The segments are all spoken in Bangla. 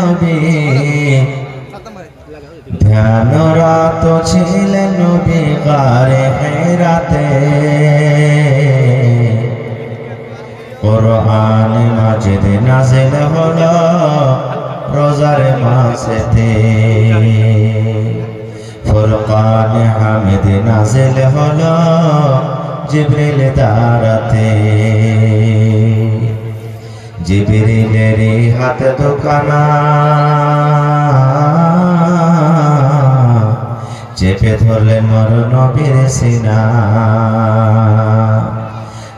নবী ধ্যানরত ছিলেন নবী গারে হেরাতে কোরআন মাজিদ নাযিল হলো রোজার মাসেতে ফুরকান হামিদ নাযিল হলো জিবরিল দ্বারাতে জিবরিলের হাত দুখানা চেপে ধরলেন মোর নবীর সিনা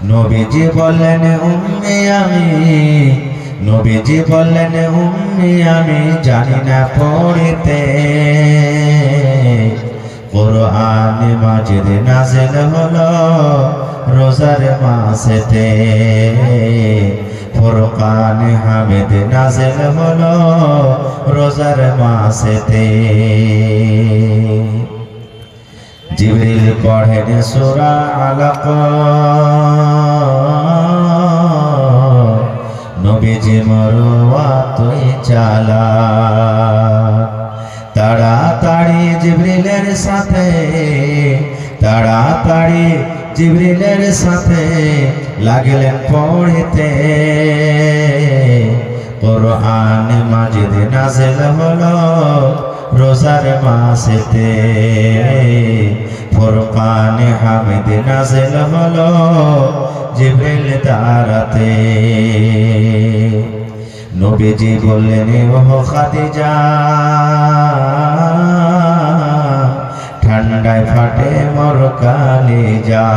নবীজি বললেন উম্মি আমি নবীজি বললেন উম্মি আমি জানি না পড়িতে কোরআন মাজিদ নাযিল হলো রোজার মাসেতে ফুরকান হামিদ নাযিল হলো রোজার মাসেতে জিবরিল পড়েন সূরা আলাক নবীজি মরওয়াতুই চালা তাড়াতাড়ি জিবরিলের সাথে তাড়াতাড়ি জিবরিলের সাথে লাগলেন পড়িতে কোরআন মাজিদ নাযিল হলো রোজার মাসেতে ফুরকান হামিদ নাযিল হলো জিবরিল দ্বারাতে নবীজি বললেন ও খাদিজা ঠান্ডায় ফাটে মোর কালিজা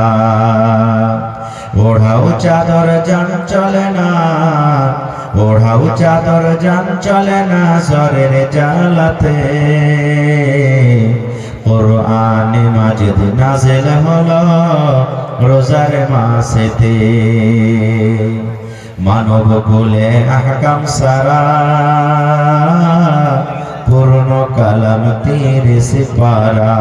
ওড়াও চাদর জান চলে না ওড়াও চাদর জান চলে না শরীর জ্বালাতে কোরআন মাজিদ নাযিল হলো রোজার মাসেতে মানব কুলে আহকাম সারা পূর্ণ কালাম 30 পারা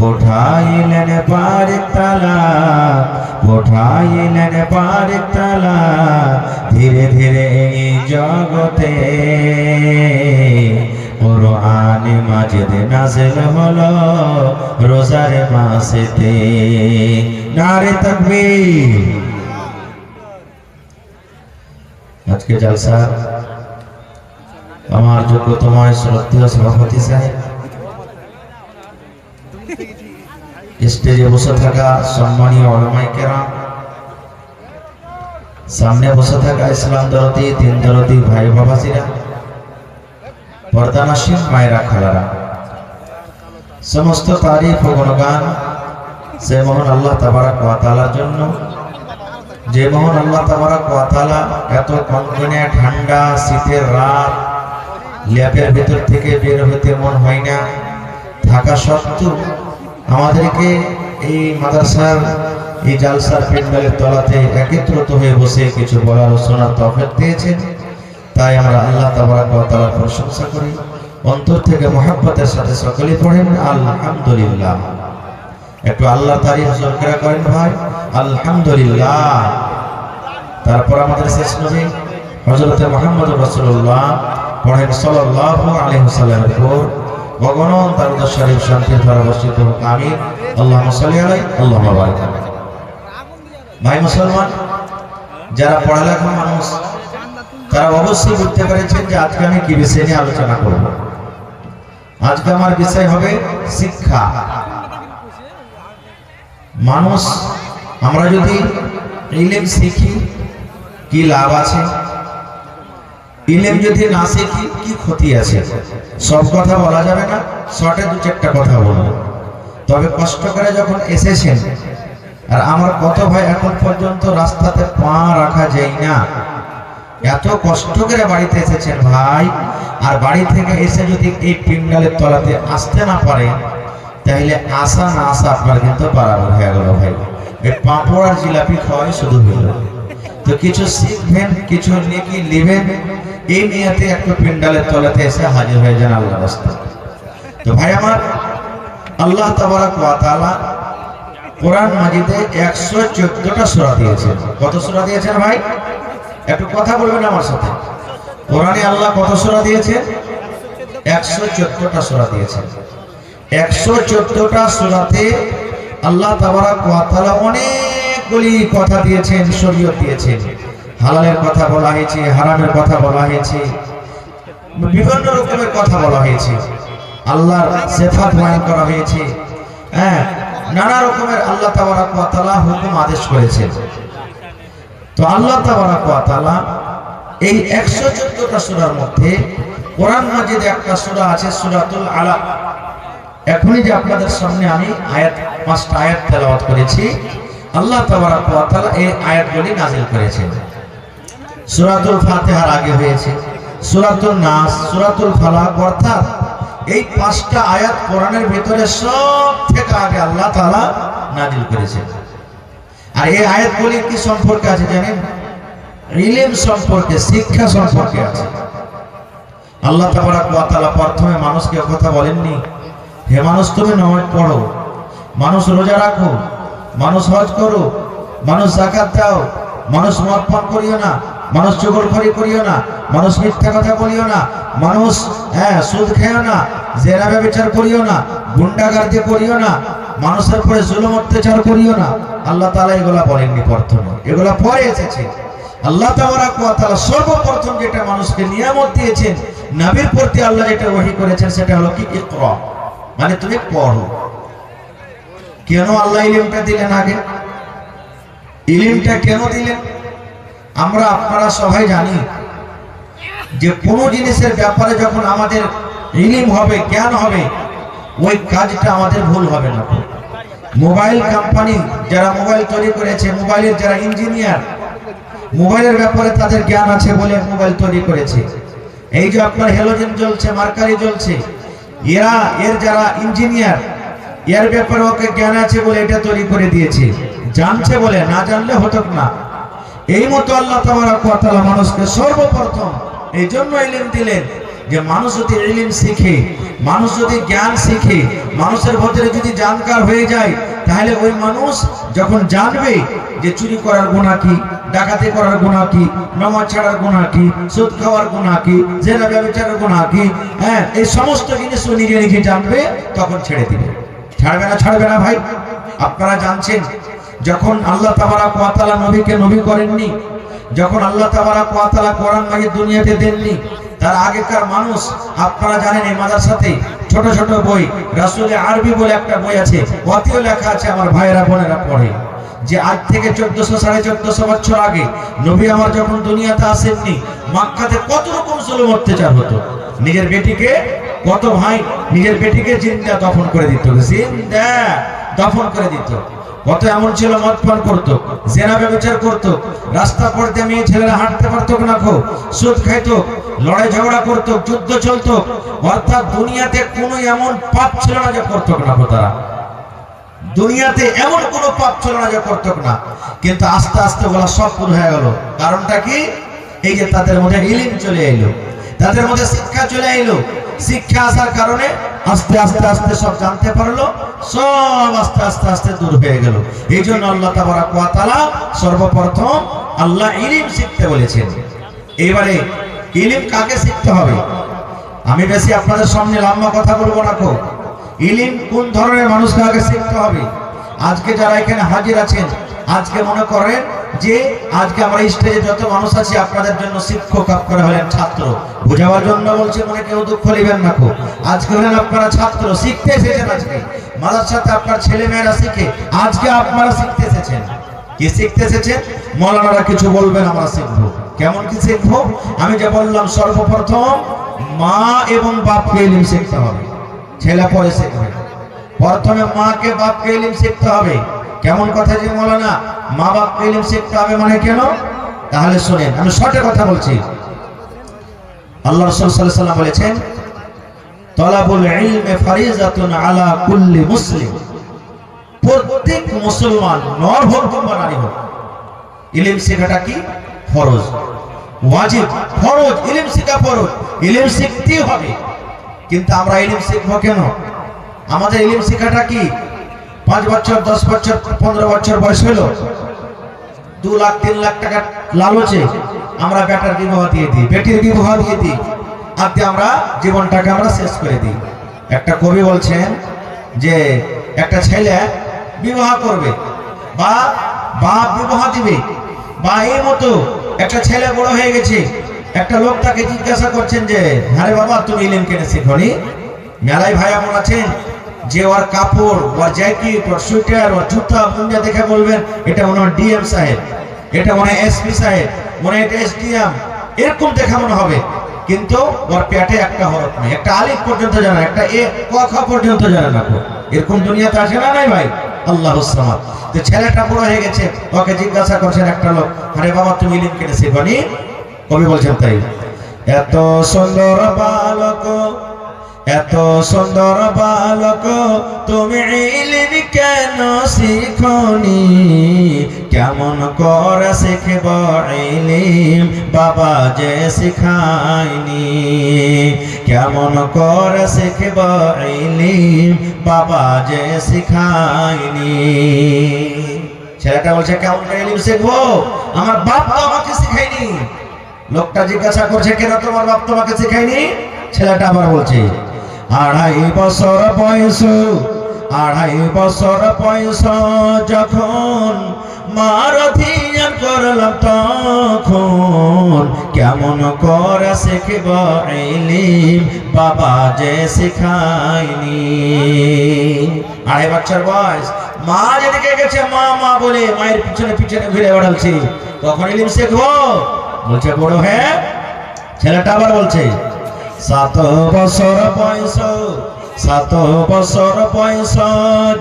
উঠাইলেন পারিক তালা উঠাইলেন পারিক তালা ধীরে ধীরে এই জগতে কোরআন মাজিদ নাযিল হলো রোজার মাসেতে নারে তাকবীর। আজকে জলসা আমার যোগ্যতম শ্রদ্ধেয় সভাপতি সাহেব, স্টেজে বসে থাকা সম্মানীয় উলামায়ে কেরাম, সামনে বসে থাকা ইসলাম দরদি দিন দরদি ভাই বাবাজিরা, পর্দানাসীন মায়েরা খালারা, সমস্ত তারিফ ও গুণগান সে মহান আল্লাহ তাবারক ওয়া তাআলার জন্য, যে মহান আল্লাহ তাবারক ওয়া তাআলা এত কনকনে ঠান্ডা শীতের রাত ল্যাপের ভেতর থেকে বের হতে মন হয় না থাকা সত্ত্বেও আমাদেরকে এই মাদ্রাসার এই জালসার প্যান্ডেলের তলাতে একত্রিত হয়ে বসে কিছু বলার ও শোনার তৌফিক দিয়েছেন। তাই আমরা আল্লাহ তাবারক ওয়া তাআলার প্রশংসা করি, অন্তর থেকে মহব্বতের সাথে সকলে পড়েন আলহামদুলিল্লাহ। একটু আল্লাহ তারিফ জোরে করেন ভাই, আলহামদুলিল্লাহ। তারপর আমাদের শেষ নবী হযরত মুহাম্মদ রাসূলুল্লাহ পড়েন সাল্লাল্লাহু আলাইহি ওয়াসাল্লামের উপর ভগবান দরুদ শরীফ শান্তির ধারা বর্ষিত হোক, আমিন। আল্লাহুম্মা সাল্লি আলাইহি আল্লাহুম্মা বারিক আলাইহি। ভাই মুসলমান, যারা পড়ালেখা মানুষ তারা অবশ্যই বুঝতে পেরেছেন যে আজকে আমি কি বিষয় নিয়ে আলোচনা করব। আজকে আমার বিষয় হবে শিক্ষা। মানুষ আমরা যদি ইলম শিখি কি লাভ আছে, ইলম যদি না শিখি কি ক্ষতি আছে, সব কথা বলা যাবে না, শর্টে 2-4টা কথা বলবো। তবে কষ্ট করে যখন এসেছেন, আর আমার কত ভাই এখন পর্যন্ত রাস্তাতে পা রাখা যায় না, এত কষ্ট করে বাড়িতে এসেছেন ভাই, আর বাড়ি থেকে এসে যদি এই প্যান্ডেলের তলাতে আসতে না পারে তাহলে আসা না আসা আপনার কিন্তু বরাবর হয়ে গেল ভাই। এই পাঁপড় আর জিলাপি খাওয়াই শুধু হইল। তো কিছু শিখবেন, কিছু নেকি নেবেন, এই নিয়তে একটু প্যান্ডেলের তলাতে এসে হাজির হয়ে যান আল্লাহর রাস্তায়। তো ভাই আমার, আল্লাহ তাবারক ওয়া তাআলা কোরআন মাজিদে 114টা সূরা দিয়েছেন। কত সূরা দিয়েছেন ভাই? একটু কথা বলবেন আমার সাথে। কোরআনে আল্লাহ কত সূরা দিয়েছেন? 114টা সূরা দিয়েছেন। 114টা সূরাতে আল্লাহ তাবারক ওয়া তাআলা অনেকগুলি কথা দিয়েছেন, শরীয়ত দিয়েছেন। হালালের কথা বলা হয়েছে, হারামের কথা বলা হয়েছে, বিভিন্ন রকমের কথা বলা হয়েছে, আল্লাহর সিফাত বয়ান করা হয়েছে। হ্যাঁ, নানা রকমের আল্লাহ তাবারক ওয়া তাআলা হুকুম আদেশ করেছেন। তো আল্লাহ তাবারক ওয়া তাআলা এই 114টা সূরার মধ্যে কোরআন মাজিদে একটা সূরা আছে সূরাতুল আলাক। এখনই যে আপনাদের সামনে আমি পাঁচটা আয়াত তেলাওয়াত করেছি, আল্লাহ তাবারক ওয়া তাআলা এই আয়াতগুলি নাযিল করেছেন। সূরাতুল ফাতিহার আগে হয়েছে সূরাতুল নাস, সূরাতুল ফালাক, অর্থাৎ এই পাঁচটা আয়াত কোরআনের ভিতরে সব থেকে আগে আল্লাহ তাআলা নাযিল করেছেন। আর এই আয়াতগুলি কি সম্পর্কে আছে জানেন? ইলম সম্পর্কে, শিক্ষা সম্পর্কে আছে। আল্লাহ তাবারক ওয়া তাআলা প্রথমে মানুষকে কথা বলেননি, হে মানুষ তুমি নামাজ পড়ো, মানুষ রোজা রাখো, মানুষ হজ করো, মানুষ যাকাত দাও, মানুষ মদ পান করিও না, মানুষ চুগলখড়ি করিও না, মানুষ মিথ্যা কথা বলিও না, মানুষ সুদ খেও না, জেনা ব্যভিচার করিও না, গুন্ডাগার্দি করিও না, মানুষের পরে জুলুম অত্যাচার করিও না। আল্লাহ তাআলা এগুলা বলেননি প্রথমে, এগুলা পরে এসেছে। আল্লাহ তাবারক ওয়া তাআলা সর্বপ্রথম যেটা মানুষকে নিয়ামত দিয়েছেন, নবীর প্রতি আল্লাহ যেটা ওহী করেছেন, সেটা হলো কি ইকরা, মানে তুমি পড়ো। কেন আল্লাহ ইলমটা দিলেন আগে? ইলমটা কেন দিলেন? আমরা আপনারা সবাই জানি যে কোনো জিনিসের ব্যাপারে যখন আমাদের ইলম হবে, জ্ঞান হবে, ওই কাজটা আমাদের ভুল হবে না। মোবাইল কোম্পানি যারা মোবাইল তৈরি করেছে, মোবাইলের যারা ইঞ্জিনিয়ার, মোবাইলের ব্যাপারে তাদের জ্ঞান আছে বলে মোবাইল তৈরি করেছে। এই যে আপনার হ্যালোজেন জ্বলছে, মার্কারি জ্বলছে, এর যারা ইঞ্জিনিয়ার, এর ব্যাপারে ওকে জ্ঞান আছে বলে এটা তৈরি করে দিয়েছে, জানছে বলে, না জানলে হতো না। এই মতো আল্লাহ তাবারক ওয়া তাআলা মানুষকে সর্বপ্রথম এই জন্য ইলম দিলেন যে মানুষ যদি ইলম শিখে, মানুষ যদি জ্ঞান শিখে, মানুষের ভিতরে যদি জানকার হয়ে যায়, তাহলে ওই মানুষ যখন জানবে যে চুরি করার গুনাহ কি, ডাকাতি করার গুনাহ কি, নামাজ ছাড়ার গুনাহ কি, সুদ খাওয়ার গুনাহ কি, জেনা ব্যভিচারের গুনাহ কি, এই সমস্ত জিনিস ও নিজে নিজে জানবে, তখন ছেড়ে দিবে। ছাড়বে না ভাই। আপনারা জানছেন যখন আল্লাহ তাবারক ওয়া তাআলা নবীকে নবী করেননি, যখন আল্লাহ তাবারক ওয়া তাআলা কোরআন মাজিদ দুনিয়াতে দেননি, তার আগেকার মানুষ, আপনারা জানেন এই মাদ্রাসাতে ছোট ছোট বই, রাসূল আরবি বলে একটা বই আছে, ওতেও লেখা আছে, আমার ভাইয়েরা বোনেরা পড়ে, যে আজ থেকে 1400-1450 বছর আগে নবী আমার যখন দুনিয়াতে আসেননি, মক্কাতে কত রকম জুলুম অত্যাচার হতো। নিজের বেটিকে, কত ভাই নিজের বেটিকে জিন্দা দফন করে দিত, জিন্দা দফন করে দিত। কত এমন ছিল মদ পান করতো, জেনা ব্যভিচার করতো, রাস্তা পড়তে মেয়ে ছেলেরা হাঁটতে পারতো না, সুদ খাইতো, লড়াই ঝগড়া করতো, যুদ্ধ চলতো। অর্থাৎ দুনিয়াতে কোনো এমন পাপ ছিল না যে করতো না তারা, দুনিয়াতে এমন কোনো পাপ ছিল না যে করতো না। কিন্তু আস্তে আস্তে ওগুলা সব পুরো হয়ে গেল। কারণটা কি? এই যে তাদের মধ্যে ইলম চলে এলো, তাদের মধ্যে শিক্ষা চলে এলো। শিক্ষা আসার কারণে আস্তে আস্তে আস্তে সব জানতে পারলো, সব আস্তে আস্তে আস্তে দূর হয়ে গেল। এই জন্য আল্লাহ তাবারক ওয়া তাআলা সর্বপ্রথম আল্লাহ ইলম শিখতে বলেছেন। এইবারে ইলম কাকে শিখতে হবে? আমি বেশি আপনাদের সামনে লম্বা কথা বলবো না। ইলম কোন ধরনের মানুষকে আগে শিখতে হবে? আজকে যারা এখানে হাজির আছেন, আজকে মনে করেন যে আজকে আমরা স্টেজে যত মানুষ আছি, আপনাদের জন্য শিক্ষক, আপনারা হলেন ছাত্র। বোঝাবার জন্য বলছি, মনে কেউ দুঃখ নেবেন না। আজকে হলেন আপনারা ছাত্র, শিখতে এসেছেন। আজকে মাদ্রাসাতে আপনার ছেলে মেয়েরা শিখে, আজকে আপনারা শিখতে এসেছেন। কি শিখতে এসেছেন? মৌলানারা কিছু বলবেন, আমরা শিখবো। কেমন কি শিখবো? আমি যে বললাম, সর্বপ্রথম মা এবং বাপকে ইলম শিখতে হবে, ছেলে পরে শিখবে। প্রথমে মাকে বাপকে ইলম শিখতে হবে। কেমন কথা যে মৌলানা, মা বাপকে ইলম শিখতে হবে মানে কেন? তাহলে শুনেন, আমি শর্টে কথা বলছি। আল্লাহ রাসূল সাল্লাল্লাহু আলাইহি ওয়াসাল্লাম বলেছেন, তালাবুল ইলমি ফারিজাতুন আলা কুল্লি মুসলিম। প্রত্যেক মুসলমান, নর হোক কিংবা নারী হোক, ইলম শেখাটা কি? ফরজ, ওয়াজিব, ফরজ। ইলম শেখা ফরজ, ইলম শিখতেই হবে। কিন্তু আমরা ইলম শিখবো কেন? আমাদের ইলম শেখাটা কি? 5 বছর, 10 বছর, 15 বছর বয়স হলো, 2 লাখ 3 লাখ টাকা লালচে আমরা বেটার বিবাহ দিয়ে দিই, বেটির বিবাহ দিয়ে দিই, আর আমরা জীবনটাকে আমরা শেষ করে দিই। একটা কবি বলছেন যে একটা ছেলে বিবাহ করবে বা বাপ বিবাহ দিবে, বা এই মতো একটা ছেলে বড় হয়ে গেছে, একটা লোক তাকে জিজ্ঞাসা করছেন যে আরে বাবা তুমি ইলম কেন শিখনি? মেলায় ভাই এমন আছেন যে ওর কাপড়, ওর জ্যাকেট, ওর সোয়েটার, ওর জুতা মুন্ডা দেখে বলবেন এটা মনে হয় ডিএম সাহেব, এটা মনে হয় এসপি সাহেব, মনে হয় এটা এসডিএম, এরকম দেখা মনে হবে। কিন্তু ওর পেটে একটা হরফ নেই, একটা আলিফ পর্যন্ত জানে না, একটা এ ক খ পর্যন্ত জানে না। এরকম দুনিয়াতে আসে না নাই ভাই? আল্লাহুস সামাদ। তো ছেলেটা বড় হয়ে গেছে, ওকে জিজ্ঞাসা করছেন একটা লোক আরে বাবা তুমি ইলম কেন শিখনি? কবি বলছেন তাই এত সুন্দর বালক, এত সুন্দর বালক তুমি ইলম কেন শিখনি? কেমন করে শিখব ইলম বাবা যে শিখায়নি? কেমন করে শিখব ইলম বাবা যে শিখায়নি? ছেলেটা বলছে কেমন করে ইলম শিখবো, আমার বাপ তো আমাকে শিখায়নি। লোকটা জিজ্ঞাসা করছে কেন তোমার বাপ তোমাকে শিখায়নি? ছেলেটা আবার বলছে 2.5 বছর বয়স, 2.5 বছর বয়স যখন মার ধ্যান করলাম তখন কেমন করে শিখব ইলম বাবা যে শিখায়নি? 2.5 বছর বয়স, মা যেদিকে গেছে মা মা বলে মায়ের পিছনে পিছনে ঘুরে বেড়াচ্ছি, তখন ইলম শিখবো? বলছে বড় হ্যাঁ। ছেলেটা আবার বলছে 7 বছর বয়স, 7 বছর বয়স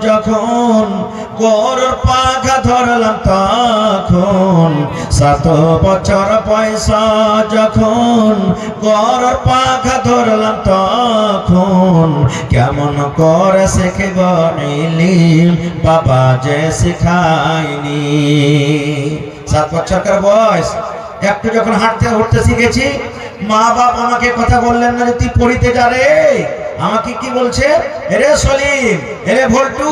যখন গরুর পাখা ধরলাম তখন, 7 বছর বয়স যখন গরুর পাখা ধরলাম তখন কেমন করে শিখব ইলম বাবা যে শিখায়নি? 7 বছরকার বয়স, একটু যখন হাঁটতে উঠতে শিখেছি, মা বাপ আমাকে কথা বললেন না যে তুই পড়িতে যা রে, আমাকে কি বলছে রে সলিম, রে ভল্টু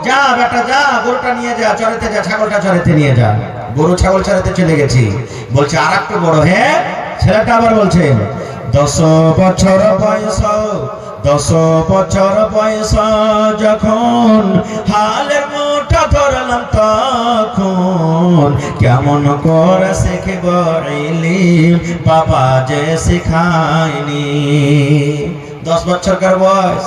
যা বেটা যা গরুটা নিয়ে যা চড়াতে, যা ছাগলটা চড়াতে নিয়ে যা। গরু ছাগল চড়াতে চলে গেছি। বলছে আর একটু বড় হ্যাঁ। ছেলেটা আবার বলছে 10 বছর বয়স, 10 বছর বয়স যখন হালের মুঠা ধরলাম তখন কেমন করে শিখব ইলম বাবা যে শিখায়নি? 10 বছরকার বয়স,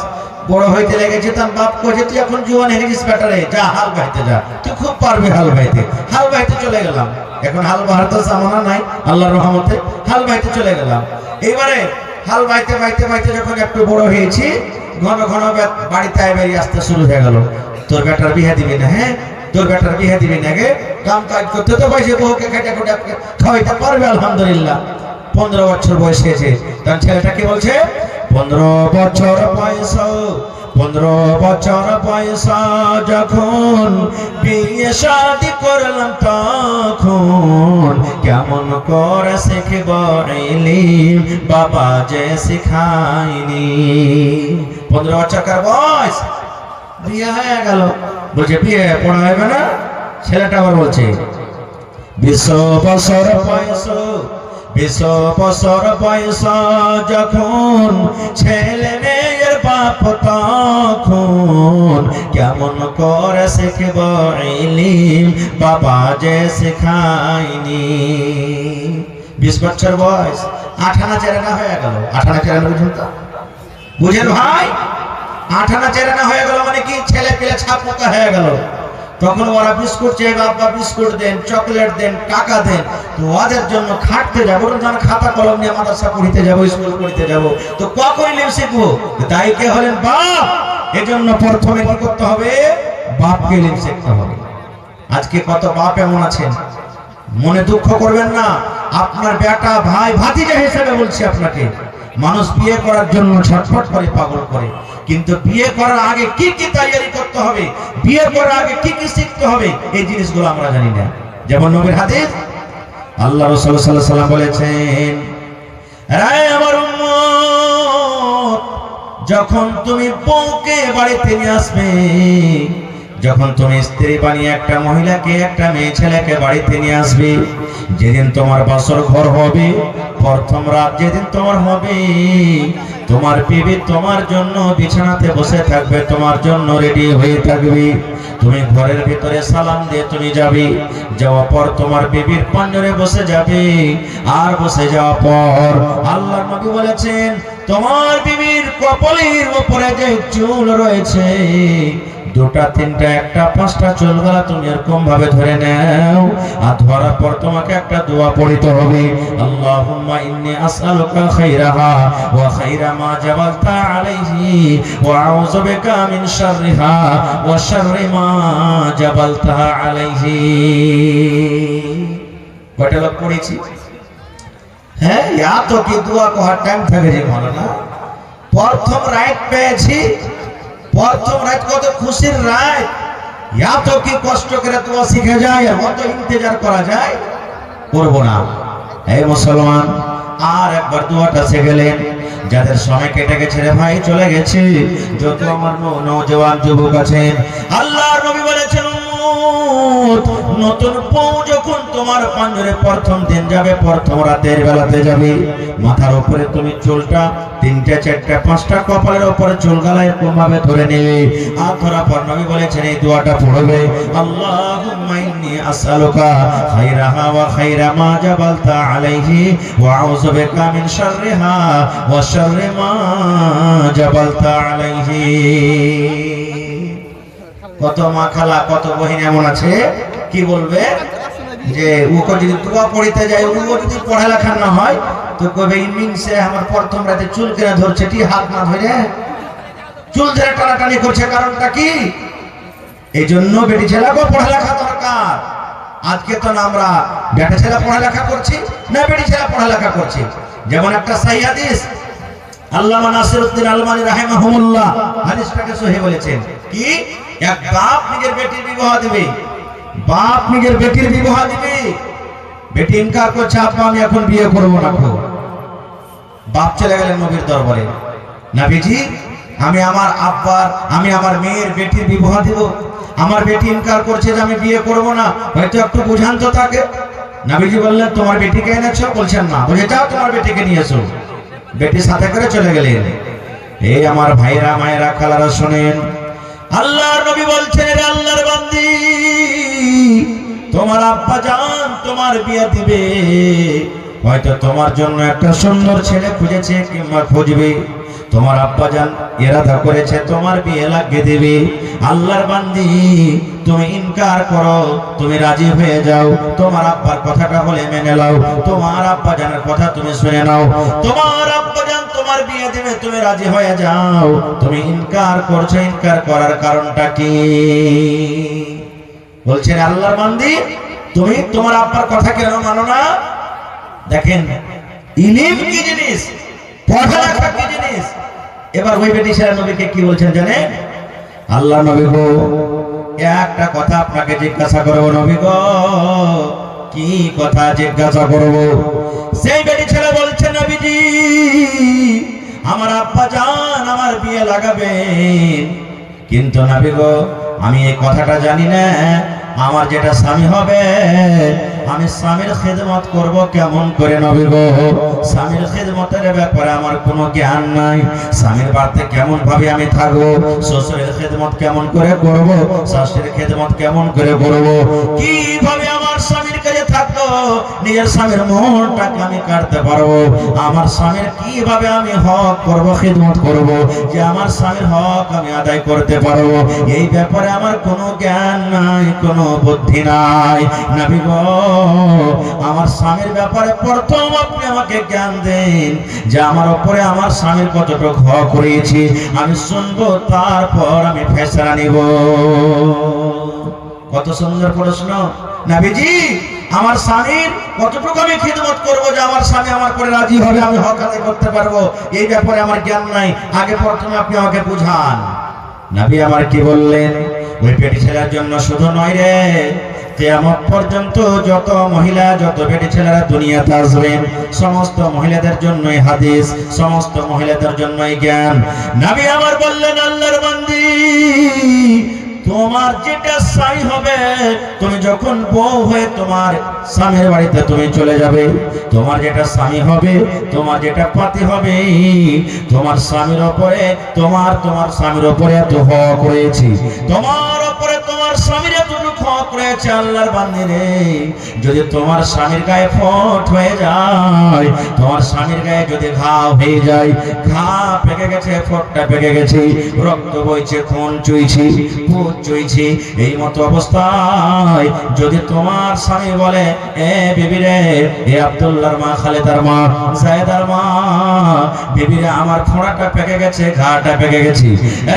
বড় হইতে লেগেছে, তার বাপ কইছে তুই এখন জোয়ান হয়ে গেছিস বেটারে, যা হাল বাইতে যা, তুই খুব পারবি হাল বাইতে। হাল বাইতে চলে গেলাম, এখন হাল বাহার তো জামানা নাই, আল্লাহর রহমতে হাল বাইতে চলে গেলাম। এইবারে হাল বাইতে বাইতে বাইতে যখন একটু বড় হয়েছি, ঘন ঘন বাড়িতে বেরিয়ে আসতে শুরু হয়ে গেল, তোর বেটার বিয়ে দিবি না? হ্যাঁ তোর বেটার বিয়ে দিবি না গে, কাম কাজ করতে তো পাইছে, বউকে খেটে খুঁটে খাওয়াইতে পারবে আলহামদুলিল্লাহ। 15 বছর বয়স হয়েছে, তখন ছেলেটা কি বলছে 15 বছর বয়স, 15 বছর বয়স যখন বিয়ে শাদি করলাম তখন কেমন করে শিখব ইলম বাবা যে শিখায়নি? 15 বছরকার বয়স, বিয়ে হয়ে গেল। বলছে বিয়ে পড়া হবে না? ছেলেটা আবার বলছে 20 বছর বয়স, 20 বছর বয়স যখন ছেলে মেয়ের বাপ তখন কেমন করে শিখব ইলম বাবা যে শিখায়নি? 20 বছর বয়স, 8 আনা 4 আনা হয়ে গেল। 8 আনা 4 আনা বুঝুন তো, বুঝেন ভাই? 8 আনা 4 আনা হয়ে গেল মানে কি ছেলে পেলে ছাপোকা হয়ে গেল। তখন ওরা বিস্কুট চেয়ে বাবা বিস্কুট দেন, চকলেট দেন, টাকা দেন, তো ওদের জন্য খাটতে যাবো, যখন খাতা কলম নিয়ে মাদ্রাসা পড়িতে যাবো, স্কুল পড়িতে যাবো, তো কখন ইলম শিখবো? তাই কে হলেন বাপ। এজন্য প্রথমে কি করতে হবে? বাপকে ইলম শিখতে হবে। আজকে কত বাপ এমন আছেন, মনে দুঃখ করবেন না, আপনার বেটা ভাই ভাতিজা হিসেবে বলছি আপনাকে, মানুষ বিয়ে করার জন্য ছটফট করে, পাগল করে, কিন্তু বিয়ে করার আগে কি কি তৈরি করতে হবে, বিয়ে করার আগে কি কি শিখতে হবে, এই জিনিসগুলো আমরা জানি না। যেমন নবীর হাদিস, আল্লাহ রাসূল সাল্লাল্লাহু আলাইহি ওয়াসাল্লাম বলেছেন, হে আমার উম্মত, যখন তুমি বউকে বাড়িতে নিয়ে আসবে, যখন তুমি স্ত্রী বানিয়ে একটা মহিলাকে, একটা মেয়ে ছেলেকে বাড়িতে নিয়ে আসবে, যেদিন তোমার বাসর ঘর হবে, প্রথম রাত যেদিন তোমার হবে, তোমার বিবি তোমার জন্য বিছানাতে বসে থাকবে, তোমার জন্য রেডি হয়ে থাকবে। তুমি ঘরের ভিতরে সালাম দিয়ে তুমি যাবে, যাওয়ার পর তোমার বিবির পাঞ্জরে বসে যাবে। আর বসে যাওয়ার পর আল্লাহর নবী বলেছেন, তোমার বিবির কপালের উপরে যে চুল রয়েছে, দুটা তিনটা একটা পাঁচটা চুলগুলা তুমি এরকম ভাবে ধরে নাও, আর ধরার পর তোমাকে একটা দোয়া পড়িতে হবে, আল্লাহুম্মা ইন্নী আসআলুকা খাইরাহা ওয়া খাইরা মা জাবালতা আলাইহি ওয়া আউযু বিকা মিন শাররিহা ওয়া শাররি মা জাবালতা আলাইহি। কয়টা লোক পড়েছি? হ্যাঁ, ইয়া তো কি দোয়া করার টাইম থাকে যে ভালো না। প্রথম রাত পেয়েছি, প্রথম রাত কত খুশির রাত, ইয়া তো কি কষ্ট করে দোয়া শিখে যায়, অত ইন্তজার করা যায়? করবো না। এই মুসলমান, আর একবার দোয়াটা শিখলেন। যাদের সময় কেটে গেছে রে ভাই, চলে গেছে, যত আমার নওজওয়ান যুবক আছেন, আল্লাহর নবী বলেছেন, নতুন বউ যখন তোমার পাঞ্জরে প্রথম দিন যাবে, প্রথম রাতের বেলাতে যাবে, মাথার উপরে তুমি চুলটা তিনটা চারটা পাঁচটা কপালের উপরে চুল গালা এরকম ভাবে ধরে নেবে। আর ধরার পর নবী বলেছেন এই দোয়াটা পড়বে, আল্লাহুম্মা ইন্নী আসআলুকা খাইরাহা ওয়া খাইরা মা জাবালতা আলাইহি ওয়া আউযু বিকা মিন শাররিহা ওয়া শাররি মা জাবালতা আলাইহি। কত মা খালা, কত বহিন এমন আছে কি বলবে যে ওকে যদি দোয়া পড়িতে যায়, ও যদি পড়ালেখা না হয় তো কবে ইনিংসে আমার প্রথম রাতে চুল কেনা ধরছে, ঠিক হাত না ধরে চুল ধরে টানাটানি করছে, কারণটা কি? এই জন্য বেটি ছেলেকেও পড়ালেখা দরকার। আজকে তো না আমরা বেটা ছেলে পড়ালেখা করছি, না বেটি ছেলে পড়ালেখা করছি। যেমন একটা সহিহ হাদিস আল্লামা নাসিরউদ্দিন আলমানি রাহিমাহুল্লাহ হাদিসটাকে সহিহ বলেছেন, কি এক বাপ নিজের বেটির বিবাহ দিবে, বাপ নিজের বেটির বিবাহ দিবে, বেটি ইনকার করছে, আব্বা আমি এখন বিয়ে করবো না। বাপ চলে গেলেন নবীর দরবারে, নবীজি আমি আমার আব্বার, আমি আমার মেয়ের বেটির বিবাহ দিব, আমার বেটি ইনকার করছে যে আমি বিয়ে করব না, হয়তো একটু বুঝান তো তাকে। নবীজি বললেন তোমার বেটিকে এনেছো? বলছেন না। বলে যাও তোমার বেটিকে নিয়ে এসো। বেটির সাথে করে চলে গেলেন। এই আমার ভাইরা মায়েরা খালারা শুনেন, আল্লাহর নবী বলছেন, রে আল্লাহর বান্দি, তোমার আব্বা জান তোমার বিয়ে দিবে, হয়তো তোমার জন্য একটা সুন্দর ছেলে খুঁজেছে কিংবা খুঁজবে, তোমার আব্বা জান ইরাদা করেছে তোমার বিয়ে লাগিয়ে দেবে। আল্লাহর বান্দি তুমি ইনকার করো, তুমি রাজি হয়ে যাও, তোমার আব্বার কথাটা বলে মেনে নাও, তোমার আব্বা জানের কথা তুমি শুনে নাও, তোমার আব্বা জান তোমার বিয়ে দেবে, তুমি রাজি হয়ে যাও, তুমি ইনকার করছো, ইনকার করার কারণটা কি? বলছেন আল্লাহর বান্দি তুমি তোমার আব্বার কথা কেন মানো না? দেখেন ইলম কি জিনিস, পড়ালেখা কি জিনিস। এবার ওই বেটি ছেলে নবীকে কি বলছেন জানেন? আল্লাহ নবী গো, একটা কথা আপনাকে জিজ্ঞাসা করবো নবী গো। কি কথা জিজ্ঞাসা করবো? সেই বেটি ছেলে বলছে, নবীজি আমার আব্বা জান আমার বিয়ে লাগাবেন, কিন্তু নবী গো আমি এই কথাটা জানি না, আমার যেটা স্বামী হবে আমি স্বামীর খেদমত করব কেমন করে নবী গো? স্বামীর খেদমতের ব্যাপারে আমার কোনো জ্ঞান নাই। স্বামীর বাড়িতে কেমন ভাবে আমি থাকবো, শ্বশুরের খেদমত কেমন করে করব, শাশুড়ির খেদমত কেমন করে করব, কিভাবে আমার স্বামীর কাছে থাকবো, নিজের স্বামীর মনটাকে আমি কাটতে পারবো, আমার স্বামীর কিভাবে আমি হক করব, খেদমত করব, যে আমার স্বামীর হক আমি আদায় করতে পারবো, এই ব্যাপারে আমার কোনো জ্ঞান নাই, কোনো বুদ্ধি নাই। নবী গো আমার স্বামীর ব্যাপারে প্রথম আপনি আমাকে জ্ঞান দেন, যে আমার উপরে আমার স্বামীর কতটুকু হক করেছি আমি শুনবো, তারপর আমি ফেসলা নিব। কত সুন্দর প্রশ্ন। নবীজি আমার স্বামীর কতটুকু আমি খিদমত করবো, যে আমার স্বামী আমার পরে রাজি হবে, আমি হক আদায় করতে পারবো, এই ব্যাপারে আমার জ্ঞান নাই, আগে প্রথমে আপনি আমাকে বুঝান। নবী আমার কি বললেন? ওই পেটি ছেলের জন্য শুধু নয় রে, কিয়ামত পর্যন্ত যত মহিলা, যত বেটি ছেলেরা দুনিয়াতে আসবেন, সমস্ত মহিলাদের জন্যই হাদিস, সমস্ত মহিলাদের জন্যই জ্ঞান। নবী আমার বললেন, আল্লাহর বান্দি তোমার যেটা স্বামী হবে, তুমি যখন বউ হয়ে তোমার স্বামীর বাড়িতে তুমি চলে যাবে, তোমার যেটা স্বামী হবে, তোমার যেটা পাতি হবে, তোমার স্বামীর উপরে তোমার স্বামীর উপরে এত হক রয়েছে, তোমার উপরে তোমার স্বামীর এতটুকু হক রয়েছে। আল্লাহর বান্দী রে, যদি তোমার স্বামীর গায়ে ফোঁট হয়ে যায়, তোমার স্বামীর গায়ে যদি ঘা হয়ে যায়, ঘা পেকে গেছে, ফোঁটটা পেকে গেছে, রক্ত বইছে, খুন চুইছে, পুত চুইছে, এই মতো অবস্থায় যদি তোমার স্বামী বলে, এ বিবি রে, এ আব্দুল্লাহর মা, খালেদার মা, জায়েদার মা, বিবি রে, আমার ফোঁড়াটা পেকে গেছে, ঘাটা পেকে গেছে,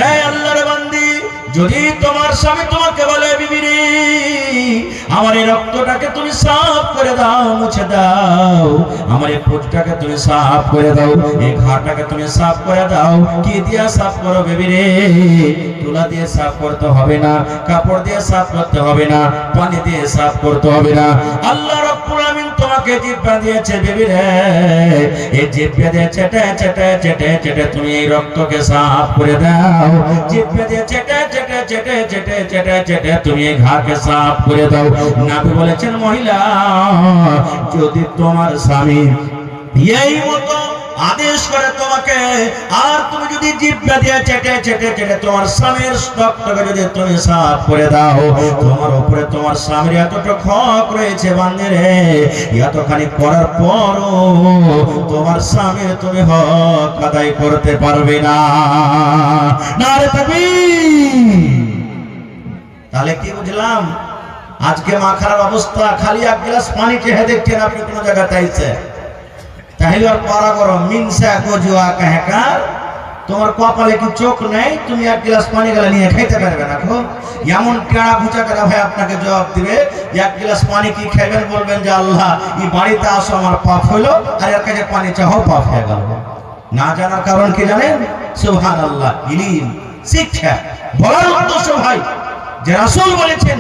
এই আল্লাহর বান্দী, যদি তোমার স্বামী তোমাকে বলে, বিবি রে, আমার এই রক্তটাকে তুমি সাফ করে দাও, মুছে দাও, আমার এই পুতটাকে তুমি সাফ করে দাও, এই ঘাটাকে তুমি সাফ করে দাও, কি দিয়া সাফ করো বিবি রে? তুলা দিয়ে সাফ করতে হবে না, কাপড় দিয়ে সাফ করতে হবে না, পানি দিয়ে সাফ করতে হবে না। আল্লাহ রাব্বুল আমিন তোমাকে জিহ্বা দিয়েছে বিবি রে, এই জিহ্বা দিয়ে চেটে চেটে চেটে চেটে তুমি এই রক্তকে সাফ করে দাও, জিহ্বা দিয়ে চেটে চেটে চেটে চেটে চেটে চেটে তুমি এই ঘাকে সাফ করে দাও। নবী বলেছেন, মহিলা, যদি তোমার স্বামী এই মতো আদেশ করে তোমাকে, আর তুমি যদি জিহ্বা দিয়ে চেটে চেটে চেটে তোমার স্বামীর রক্তকে যদি তুমি সাফ করে দাও, তোমার উপরে তোমার স্বামীর এতটুকু হক রয়েছে বান্দী রে, এতখানি করার পরও তোমার স্বামীর তুমি হক আদায় করতে পারবে না। নারে তাকবীর! তাহলে কি বুঝলাম? আজকে মাখার অবস্থা, খালি এক গ্লাস পানি চেয়ে দেখছেন আপনি কোন জায়গায় চাইছে, তাহলে আর পারা গরম মিনসা গজুয়া কাহেকার, তোমার কপালে কি চোখ নেই? তুমি এক গ্লাস পানি গেলে নিয়ে খাইতে পারবে না? এমন টেড়া ঘুচা করে ভাই আপনাকে জবাব দিবে, এক গ্লাস পানি কি খাইবেন? বলবেন যে আল্লাহ, এই বাড়িতে আসো, আমার পাপ হইলো, আর এর কাছে পানি চাও, পাপ হয়ে গেল। না জানার কারণ কি জানেন? সুবহানাল্লাহ, ইলম, শিক্ষা। বলার উদ্দেশ্য ভাই, যে রাসূল বলেছেন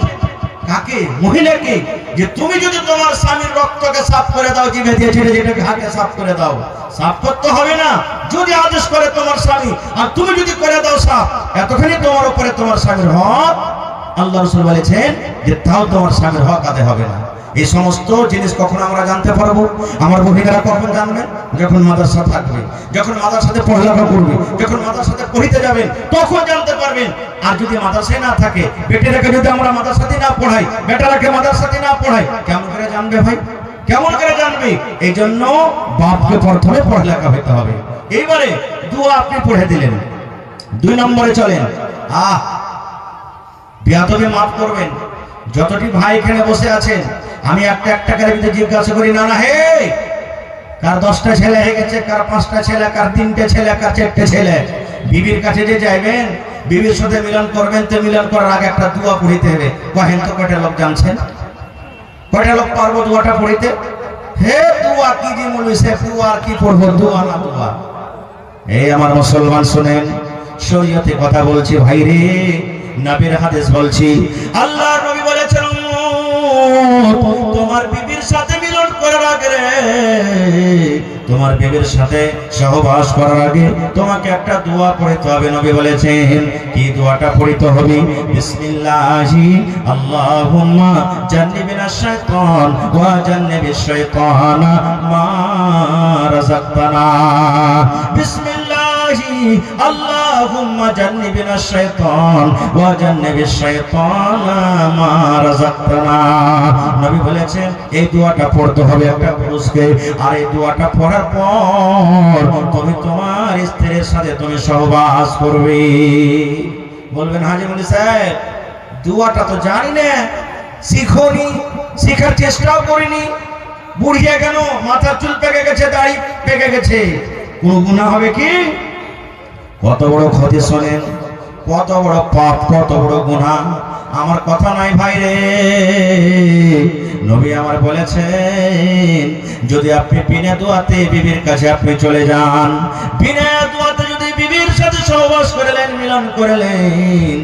কাকে? মহিলাকে, যে তুমি যদি তোমার স্বামীর রক্তকে সাফ করে দাও, জিভে দিয়ে ছেড়ে যেটাকে হাতে সাফ করে দাও, সাফ করতে হবে না যদি আদেশ করে তোমার স্বামী, আর তুমি যদি করে দাও সাফ, এতখানি তোমার উপরে তোমার স্বামীর হক। আল্লাহ রাসূল বলেছেন যে তাও তোমার স্বামীর হক আদায় হবে না। এই সমস্ত জিনিস কখন আমরা জানতে পারবো? আমার মহিলারা কখন জানবেন? যখন মাদ্রাসা থাকবে, যখন মাদ্রাসাতে পড়ালেখা করবে, যখন মাদ্রাসাতে পড়িতে যাবেন, তখন জানতে পারবেন। আর যদি মাদ্রাসায় না থাকে, বেটারাকে যদি আমরা মাদ্রাসাতে না পড়াই, বেটারাকে মাদ্রাসাতে না পড়াই, কেমন করে জানবে ভাই? কেমন করে জানবে? এই জন্য বাপকে প্রথমে পড়ালেখা হইতে হবে। এইবারে দোয়া আপনি পড়ে দিলেন, 2 নম্বরে চলেন। বিয়াদবি মাফ করবেন। যতটি ভাই এখানে বসে আছেন, আমি একটা একটা করে জিজ্ঞাসা করি, না না, হে, কার 10টা ছেলে হয়ে গেছে, কার 5টা ছেলে, কার 3টে ছেলে, কার 4টে ছেলে? বিবির কাছে যে যাইবেন, বিবির সাথে মিলন করবেন, তো মিলন করার আগে একটা দোয়া পড়িতে হবে। কহেন তো কয়টা লোক জানছেন? কয়টা লোক পারবো দোয়াটা পড়িতে? হে দোয়া কি যে মনে সে দোয়া কি পড়বো? দোয়া না দোয়া। এই আমার মুসলমান শুনেন, শরীয়তে কথা বলছি ভাই রে, নবীর হাদিস বলছি। আল্লাহর নবী বলেছেন, তোমার বিবির সাথে মিলন করার আগে, তোমার বিবির সাথে সহবাস করার আগে তোমাকে একটা দোয়া পড়তে হবে। নবী বলেছেন, কি দোয়াটা পড়তে হবে? বিসমিল্লাহি আল্লাহুম্মা জান্নিবিনা শাইতান ওয়া জান্নিবিশ শাইতানা মা রাযাকতানা। বিসমিল্লাহি আল্লাহুম্মা জান্নিবিনা শাইতান ওয়া জান্নিবিশ শাইতানা মা রাযাকতানা। নবী বলেছেন এই দোয়াটা পড়তে হবে একটা পুরুষকে, আর এই দোয়াটা পড়ার পর তুমি তোমার স্ত্রীর সাথে তুমি সহবাস করবে। বলবেন, হাজী মুন্সি সাহেব, দোয়াটা তো জানি না, শিখোনি, শিখার চেষ্টাও করিনি, বুড়িয়ে কেন, মাথার চুল পেকে গেছে, দাড়ি পেকে গেছে, কোনো গুনাহ হবে কি? কত বড় ক্ষতি শোনেন, কত বড় পাপ, কত বড় গুনাহ। আমার কথা নাই ভাই রে, নবী আমার বলেছেন, যদি আপনি বিনা দোয়াতে বিবির কাছে আপনি চলে যান, বিনা দোয়াতে যদি বিবির সাথে সহবাস করলেন, মিলন করলেন,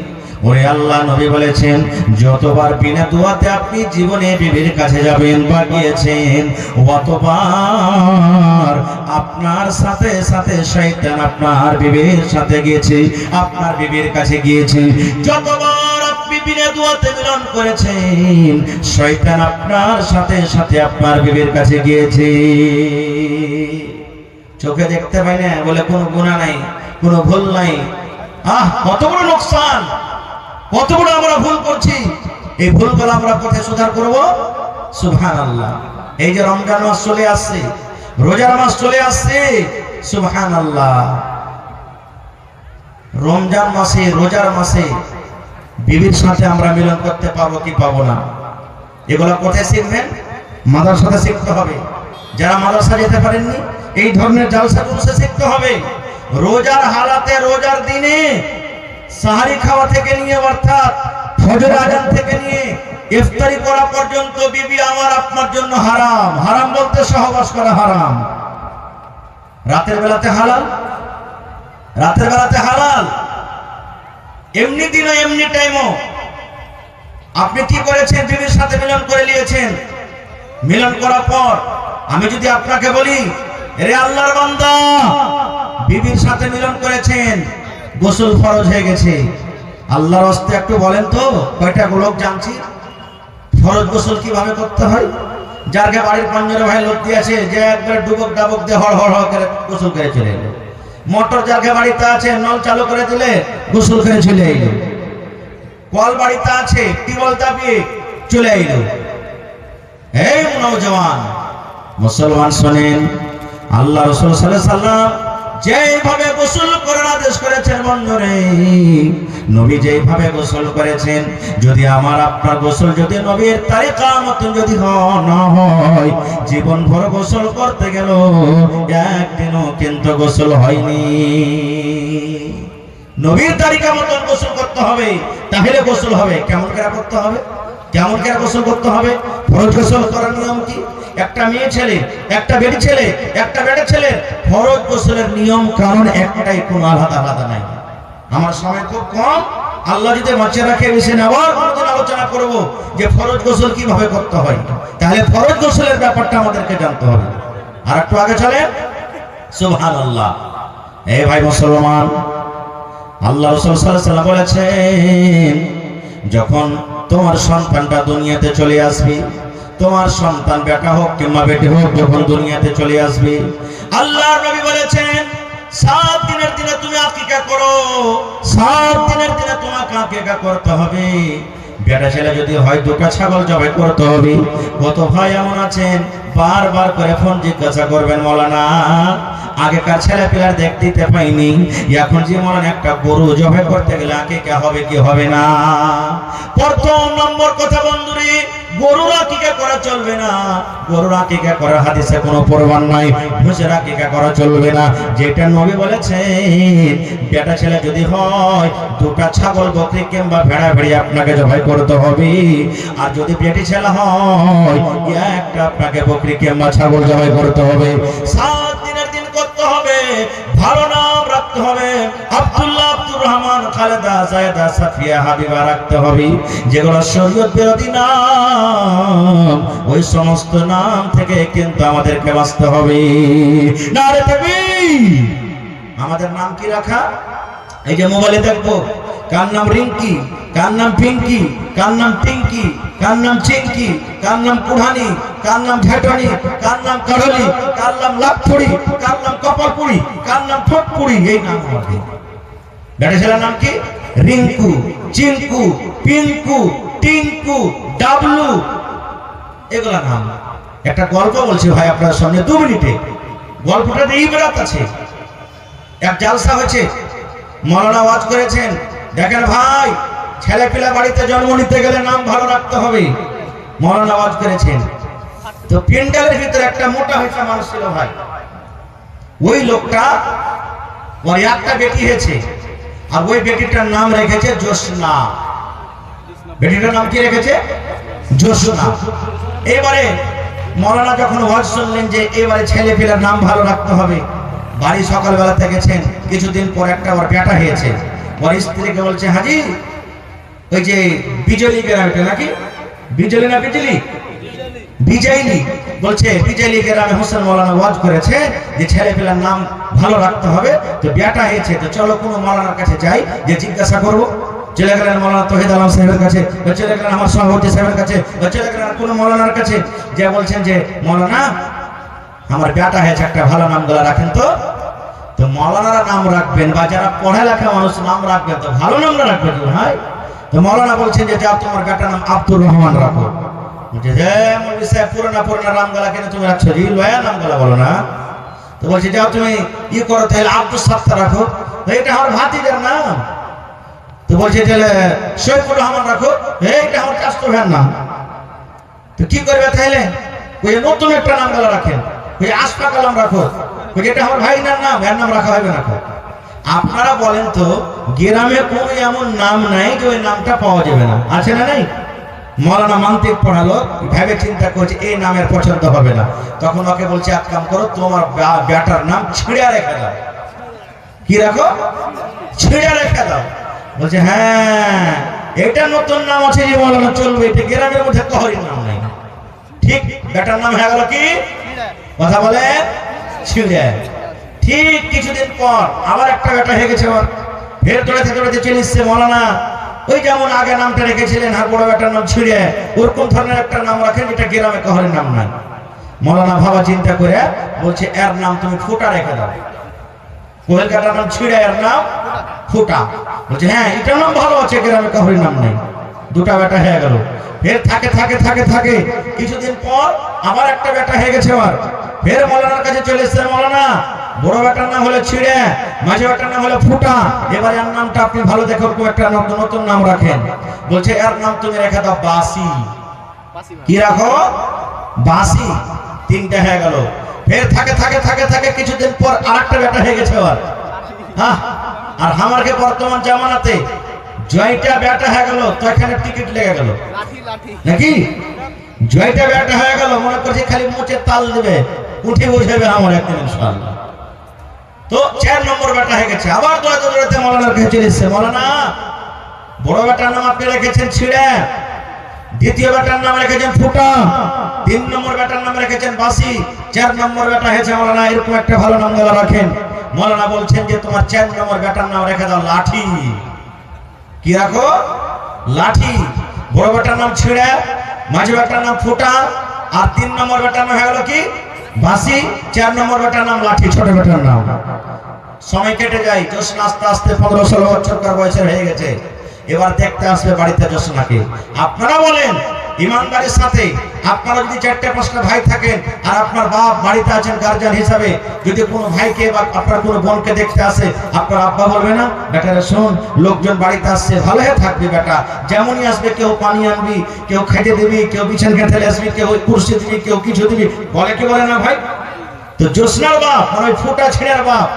ওরে আল্লাহ নবী বলেছেন, যতবার বিনা দোয়াতে আপনি জীবনে বিবির কাছে যাবেন বা গিয়েছেন, অতবার আপনার সাথে সাথে শয়তান আপনার বিবির সাথে গিয়েছে, আপনার বিবির কাছে গিয়েছে। যতবার বিনা দুয়াতে মিলন করেছেন, শয়তান আপনার সাথে সাথে আপনার বিবির কাছে গিয়েছে। চোখে দেখতে পাই না বলে কোনো গুনাহ নাই, কোনো ভুল নাই। কত বড় লোকসান, কত বড় আমরা ভুল করছি। এই ভুলগুলো আমরা কোথায় সুধার করব? সুবহানাল্লাহ। এই যে রমজান মাস চলে আসছে, রোজার মাস চলে আসছে, সুবহানাল্লাহ। রমজান মাসে, রোজার মাসে বিবির সাথে আমরা মিলন করতে পারবো কি পাবো না? এগুলো কোথায় শিখবেন? মাদ্রাসাতে শিখতে হবে। যারা মাদ্রাসা যেতে পারেননি, এই ধরনের জালসাগুলো শিখতে হবে। রোজার হালাতে, রোজার দিনে সাহারি খাওয়া থেকে নিয়ে অর্থাৎ ফজর আজান থেকে নিয়ে ইফতারি করা পর্যন্ত বিবি আমার আপনার জন্য হারাম। হারাম বলতে সহবাস করা হারাম। রাতের বেলাতে হালাল, রাতের বেলাতে হালাল, এমনি দিনও এমনি টাইমও। আপনি কি করেছেন? বিবির সাথে মিলন করে নিয়েছেন। মিলন করার পর আমি যদি আপনাকে বলি, রে আল্লাহর বান্দা, বিবির সাথে মিলন করেছেন, গোসল ফরজ হয়ে গেছে, আল্লাহর রাস্তে একটু বলেন তো কয়টা লোক জানছি ফরজ গোসল কিভাবে করতে হয়? যার বাড়ির পাঞ্জরে ভাই লোক দিয়েছে যে একবার ডুবক ডাবক দিয়ে হড় হড় করে গোসল করে চলে এলো। মোটর যার বাড়িতে আছে নল চালু করে দিলে গোসল করে চলে এলো। কল বাড়িতে আছে টিউবওয়েল চাপিয়ে চলে এলো। এই নওজওয়ান মুসলমান শোনেন, আল্লাহ রাসূল সাল্লাল্লাহু আলাইহি সাল্লাম যেভাবে গোসল করার আদেশ করেছেন বন্ধুরে, নবী যেভাবে গোসল করেছেন, যদি আমার আপনার গোসল যদি নবীর তরিকা মতন যদি না হয়, জীবন ভর গোসল করতে গেল একদিনও কিন্তু গোসল হয়নি। নবীর তরিকা মতন গোসল করতে হবে, তাহলে গোসল হবে। কেমন করে করতে হবে? কেমন করে গোসল করতে হবে? ফরজ গোসল করার নিয়ম কি? একটা মেয়ে ছেলে, একটা বেটি ছেলে, একটা বেটা ছেলে ফরজ গোসলের নিয়ম কারণ একটাই, কোনো আলাদা আলাদা নাই। আমার সময় খুব কম, আল্লাহ যদি বাঁচিয়ে রাখে বেশি আবার কোনদিন আলোচনা করব যে ফরজ গোসল কিভাবে করতে হয়। তাহলে ফরজ গোসলের ব্যাপারটা আমাদেরকে জানতে হবে। আর একটু আগে চলে, সুবহানাল্লাহ। এই ভাই মুসলমান, আল্লাহ রাসূল সাল্লাল্লাহু আলাইহি ওয়াসাল্লাম বলেছেন, যখন তোমার সন্তানটা দুনিয়াতে চলে আসবে, তোমার সন্তান বেটা হোক কিংবা বেটি হোক, যখন দুনিয়াতে চলে আসবে, আল্লাহর নবী বলেছেন 7 দিনের দিনে তুমি আকিকা করো। 7 দিনের দিনে তোমাকে আকিকা করতে হবে। বেটা ছেলে যদি হয় 2টা ছাগল জবাই করতে হবে। কত ভাই এমন আছেন বারবার করে ফোন জিজ্ঞাসা করবেন, মাওলানা আগেকার ছেলে পেলার দেখতে পাইনি, এখন যে মনে একটা গরু জবাই করতে গেলে আকিকা হবে কি হবে না? প্রথম নম্বর কথা বন্ধুরে, গরুর আকিকা করা চলবে না। গরুর আকিকা করার হাদিসে কোনো প্রমাণ নাই। ভুসের আকিকা করা চলবে না। যেটা নবী বলেছেন, বেটা ছেলে যদি হয় 2টা ছাগল বকরি কিংবা ভেড়া ভেড়ি আপনাকে জবাই করতে হবে। আর যদি বেটি ছেলে হয় একটা আপনাকে বকরি কিংবা ছাগল জবাই করতে হবে। 7 দিনের দিন করতে হবে। ভালো নাম রাখতে হবে, আব্দুল্লাহ, আব্দুর রহমান, খালেদা, জায়েদা, সাফিয়া, হাবিবা রাখতে হবে। যেগুলো শরীয়ত বিরোধী নাম, ওই সমস্ত নাম থেকে কিন্তু আমাদেরকে বাঁচতে হবে। নারে তাকবীর! আমাদের নাম কি রাখা? এই যে মোবাইলে দেখবো কার নাম রিঙ্কি, কার নাম পিঙ্কি, কার নাম টিঙ্কি, কার নাম চিঙ্কি, কার নাম কুড়ানি, কার নাম ঝেটনি, কার নাম কাড়লি, কার নাম লাভপুরি, কার নাম কপালপুরি, কার নাম ঠোঁটপুরি। এই নাম হবে। বেটা ছেলের নাম কি? রিঙ্কু, চিঙ্কু, পিঙ্কু, টিঙ্কু, ডাবলু, এগুলা নাম। একটা গল্প বলছি ভাই আপনার সামনে 2 মিনিটে। গল্পটাতে এই বেড়াত আছে। এক জালসা হয়েছে, মাওলানা ওয়াজ করেছেন, দেখেন ভাই ছেলে পিলা বাড়িতে জন্ম নিতে গেলে নাম ভালো রাখতে হবে। মাওলানা ওয়াজ করেছেন। তো প্যান্ডেলের ভিতরে একটা মোটা হয়েছে মানুষ ছিল ভাই। ওই লোকটা, ওর একটা বেটি হয়েছে, আর ওই বেটিটার নাম রেখেছে জোসনা। বেটিটার নাম কি রেখেছে? জোসনা। এবারে মাওলানা যখন ওয়াজ শুনলেন যে এবারে ছেলে পিলার নাম ভালো রাখতে হবে, বাড়ি সকালবেলা থেকেছেন, কিছুদিন পর একটা ওর বেটা হয়েছে। ওর স্ত্রীকে বলছে, হাজি ওই যে বিজলি গ্রামে নাকি, বিজলি না বিজলি, বিজয়লি, বলছে বিজয়লি গ্রামে হোসেন মাওলানা ওয়াজ করেছে যে ছেলে পেলার নাম ভালো রাখতে হবে। তো বেটা হয়েছে, তো চলো কোনো মাওলানার কাছে যাই, যে জিজ্ঞাসা করবো। চলে গেলেন মৌলানা তৌহিদ আলম সাহেবের কাছে, চলে গেলেন আমার সভাপতি সাহেবের কাছে, চলে গেলেন কোনো মৌলানার কাছে, যে বলছেন যে মৌলানা আমার বেটা হয়েছে, একটা ভালো নাম গুলা রাখেন তো। তো মৌলানারা নাম রাখবেন বা যারা পড়ালেখা মানুষ নাম রাখবেন, তো ভালো নামটা রাখবেন ভাই। তো মৌলানা বলছেন যে যাও তোমার বেটার নাম আব্দুর রহমান রাখো। বলছে যে মৌলভী সাহেব পুরোনা পুরোনা নামগুলা কেন তুমি রাখছো, জি লয়া নামগুলা বলো না। তো বলছে যাও তুমি করো তাহলে আব্দুল সাত্তার রাখো, তো এটা আমার ভাতিজার নাম। তো বলছে তাহলে সৈয়দুর রহমান রাখো, এইটা আমার চাচতো ভাইয়ের নাম। তো কি করবে তাহলে, ওই নতুন একটা নাম গুলা রাখেন, ওই আশফাক আলম রাখো, ওই এটা আমার ভাইনার নাম, এর নাম রাখা হবে না। আপনারা বলেন তো গ্রামে কোন এমন নাম নাই যে ওই নামটা পাওয়া যাবে না, আছে না নাই? মৌলানা মান্তিক পড়ালো, ভেবে চিন্তা করছে এই নামের পছন্দ হবে না, তখন ওকে বলছে এক কাম করো, তোমার বেটার নাম ছিঁড়ে রেখে দাও। কি রাখো? ছিঁড়ে রেখে দাও। বলছে হ্যাঁ এটা নতুন নাম আছে যে মৌলানা চলবে, এটা গ্রামের মধ্যে কারোর নাম নাই। ঠিক বেটার নাম হয়ে গেল কি, কথা বলে ছিঁড়ে। ঠিক কিছুদিন পর আবার একটা বেটা হয়ে গেছে, আবার ফের দৌড়াতে দৌড়াতে চলে এসছে মৌলানা, ওই যেমন আগে নামটা রেখেছিলেন আর বড় বেটার নাম ছিঁড়ে, ওরকম ধরনের একটা নাম রাখেন যেটা গ্রামে কারোর নাম নাই। মৌলানা ভাবা চিন্তা করে বলছে এর নাম তুমি ফুটা রেখে দাও। কোয়েল কাটার নাম ছিঁড়ে, এর নাম ফুটা। বলছে হ্যাঁ এটার নাম ভালো আছে, গ্রামে কারোর নাম নেই। দুটা বেটা হয়ে গেল। ফের থাকে থাকে থাকে থাকে কিছুদিন পর আবার একটা বেটা হয়ে গেছে, আবার ফের মৌলানার কাছে চলে এসছে, মৌলানা বড় বেটার নাম হলো ছিঁড়ে, মাঝে বেটার নাম হলো ফুটা, এবার এর নামটা আপনি ভালো দেখো একটা নতুন নাম রাখেন। বলছে এর নাম তুমি রেখে দাও বাসি। কি রাখো? বাসি। তিনটা হয়ে গেল। ফের থাকে থাকে থাকে থাকে কিছুদিন পর আরেকটা বেটা হয়ে গেছে আবার। হ্যাঁ আর আমারকে বর্তমান জামানাতে জয়টা বেটা হয়ে গেল, তো এখানে টিকিট লেগে গেল নাকি? জয়টা বেটা হয়ে গেল, মনে করছে খালি মুচে তাল দেবে, উঠে বসেবে আমার একদিন ইনশাআল্লাহ। তো 4 নম্বর বেটা হয়ে গেছে, আবার দৌড়াতে মৌলানার কাছে চলে এসেছে, মৌলানা বড় বেটার নাম আপনি রেখেছেন ছিঁড়ে, দ্বিতীয় বেটার নাম রেখেছেন ফুটা, 3 নম্বর বেটার নাম রেখেছেন বাসি, 4 নম্বর বেটা হয়েছে মৌলানা এরকম একটা ভালো নাম গুলো রাখেন। মৌলানা বলছেন যে তোমার 4 নম্বর বেটার নাম রেখে দাও লাঠি। কি রাখো? লাঠি। বড় বেটার নাম ছিঁড়ে, মাঝে বেটার নাম ফুটা, আর 3 নম্বর বেটার নাম হয়ে গেল কি বাসি, 4 নম্বর বেটার নাম লাঠি, ছোট বেটার নাম। সময় কেটে যায়, জোসনা আস্তে আস্তে 15-16 বছর বয়সের হয়ে গেছে। এবার দেখতে আসবে বাড়িতে জোসনাকে। আপনারা বলেন ইমানদারের সাথে, আপনারা যদি 4-5টা ভাই থাকেন আর আপনার বাপ বাড়িতে আছেন গার্জিয়ান হিসাবে, যদি কোনো ভাইকে বা আপনার কোনো বোনকে দেখতে আসে, আপনার আব্বা বলবে না বেটারে শোন লোকজন বাড়িতে আসছে, ভালো হয়ে থাকবি বেটা, যেমনই আসবে কেউ পানি আনবি, কেউ খেতে দিবি, কেউ বিছান খেতে আসবি, কেউ কুরসি দিবি, কেউ কিছু দিবি, বলে কি বলে না ভাই? তো জোসনার বাপ মানে ওই ফুটা ছেড়ের বাপ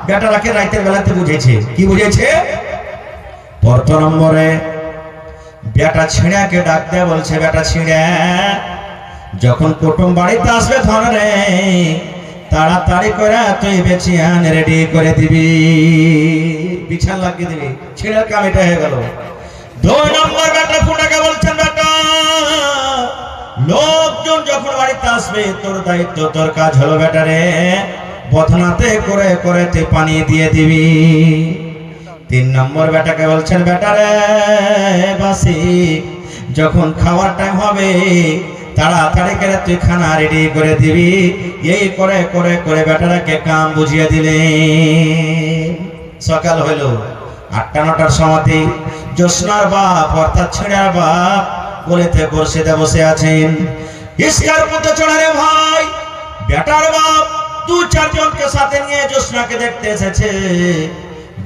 বেটারাকে রাতের বেলাতে বুঝেছে। কি বুঝেছে? প্রথম নম্বরে বেটা ছিঁড়াকে ডাক দেয়, বলছে বেটা ছিঁড়া যখন কুটুম বাড়িতে আসবে ধরে তাড়াতাড়ি করে তুই বেচিয়ান রেডি করে দিবি, বিছান লাগিয়ে দিবি। ছিঁড়ার কাম এটা হয়ে গেল। 2 নম্বর বেটা ফুটাকে বলছেন বেটা লোকজন যখন বাড়িতে আসবে তোর দায়িত্ব, তোর কাজ হলো বেটারে বদনাতে করে করে তুই পানি দিয়ে দিবি। 3 নম্বর বেটাকে বলছেন বেটারে বাসি যখন খাওয়ার টাইম হবে তাড়াতাড়ি করে তুই খানা রেডি করে দিবি। এই করে করে করে বেটারাকে কাম বুঝিয়ে দিলে সকাল হইল 8টা-9টার সময় জোসনার বাপ অর্থাৎ ছিঁড়ার বাপ বলেতে বসে আছেন। ইস্কার মধ্যে চড়ারে ভাই বেটার বাপ 2-4 জনকে সাথে নিয়ে জোসনাকে দেখতে এসেছে।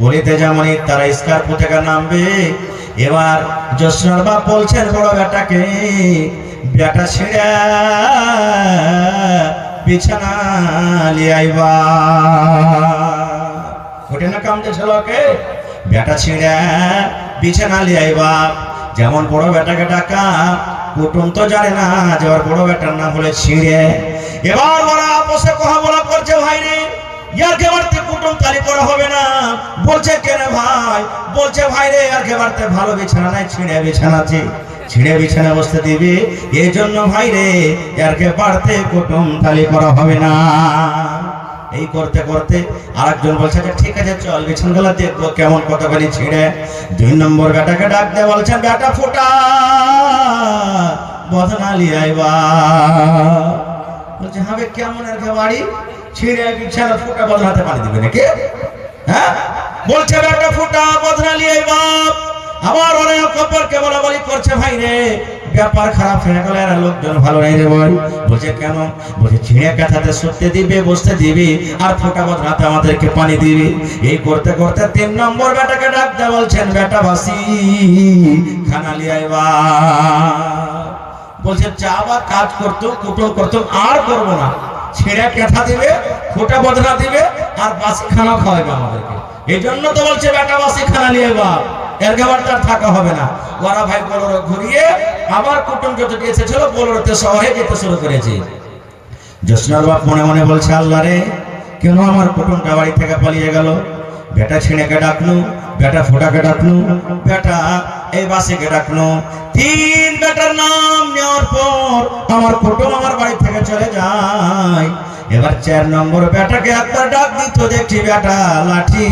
বলিতে যেমনই তারা স্কার্পো থেকে নামবে, এবার জোসনার বাপ বলছেন বড় বেটাকে বেটা ছিঁড়া বিছানা লিয়ে আইবা। ওটা না কাম যে ছেলেকে বেটা ছিঁড়া বিছানা লিয়ে আইবা। যেমন বড় বেটাকে ডাকা, কুটুম তো জানে না যে ওর বড় বেটার নাম হলে ছিঁড়ে। এবার ওরা আপসে কথা বলা করছে, ভাই রে ইয়ারকে বাড়তে কুটুম তালি করা হবে না। বলছে কেন ভাই? বলছে ভাই রে ইয়ারকে বাড়তে ভালো বিছানা নাই, ছিঁড়ে বিছানা আছে, ছিঁড়ে বিছানা বসতে দিবি, এই জন্য ভাই রে ইয়ারকে বাড়তে কুটুম তালি করা হবে না। এই করতে করতে আরেকজন বলছে যে ঠিক আছে চল বিছানগুলো দেখবো কেমন কতখানি ছিঁড়ে। 2 নম্বর বেটাকে ডাক দিয়ে বলছেন বেটা ফোটা বদনালি আইবা। বলছে হবে কেমন আর বাড়ি ছিঁড়ে বিছানা ফোটা বদনাতে পানি দিবে নাকি? হ্যাঁ বলছে বেটা ফোটা বদনালি আইবা। আমার অনেক খবরকে বলা বলি করছে ভাই রে ব্যাপার খারাপ হয়ে গেল, আর লোকজন ভালো নাই রে ভাই। বলছে কেন? বলছে ছিঁড়ে কাঁথাতে শুতে দিবে বসতে দিবি আর ফোটা বদনাতে আমাদেরকে পানি দিবি। এই করতে করতে 3 নম্বর বেটাকে ডাক দিয়ে বলছেন বেটা বাসি খানা লিয়াইবা। বলছে চা বা কাজ করতো কুটুম করতো আর করবো না, ছিঁড়ে কাঁথা দিবে ফোটা বদনা দিবে আর বাসি খানা খাওয়াবে আমাদেরকে। এই জন্য তো বলছে বেটা বাসি খানা লিয়াইবা, এর খাবার তার থাকা হবে না। ওরা ভাই বোলেরো ঘুরিয়ে আবার কুটুম যত এসেছিল বোলেরোতে শহরে যেতে শুরু করেছে। জোসনার বাপ মনে মনে বলছে আল্লাহ রে কেন আমার কুটুমটা বাড়ি থেকে পালিয়ে গেল? বেটা ছিঁড়েকে ডাকলু, বেটা ফোটাকে ডাকলু, বেটা এই বাসিকে ডাকলু। 3 বেটার নাম নেওয়ার পর আমার কুটুম আমার বাড়ি থেকে চলে যায়। এবার 4 নম্বর বেটাকে একবার ডাক দিত, দেখছি বেটা লাঠি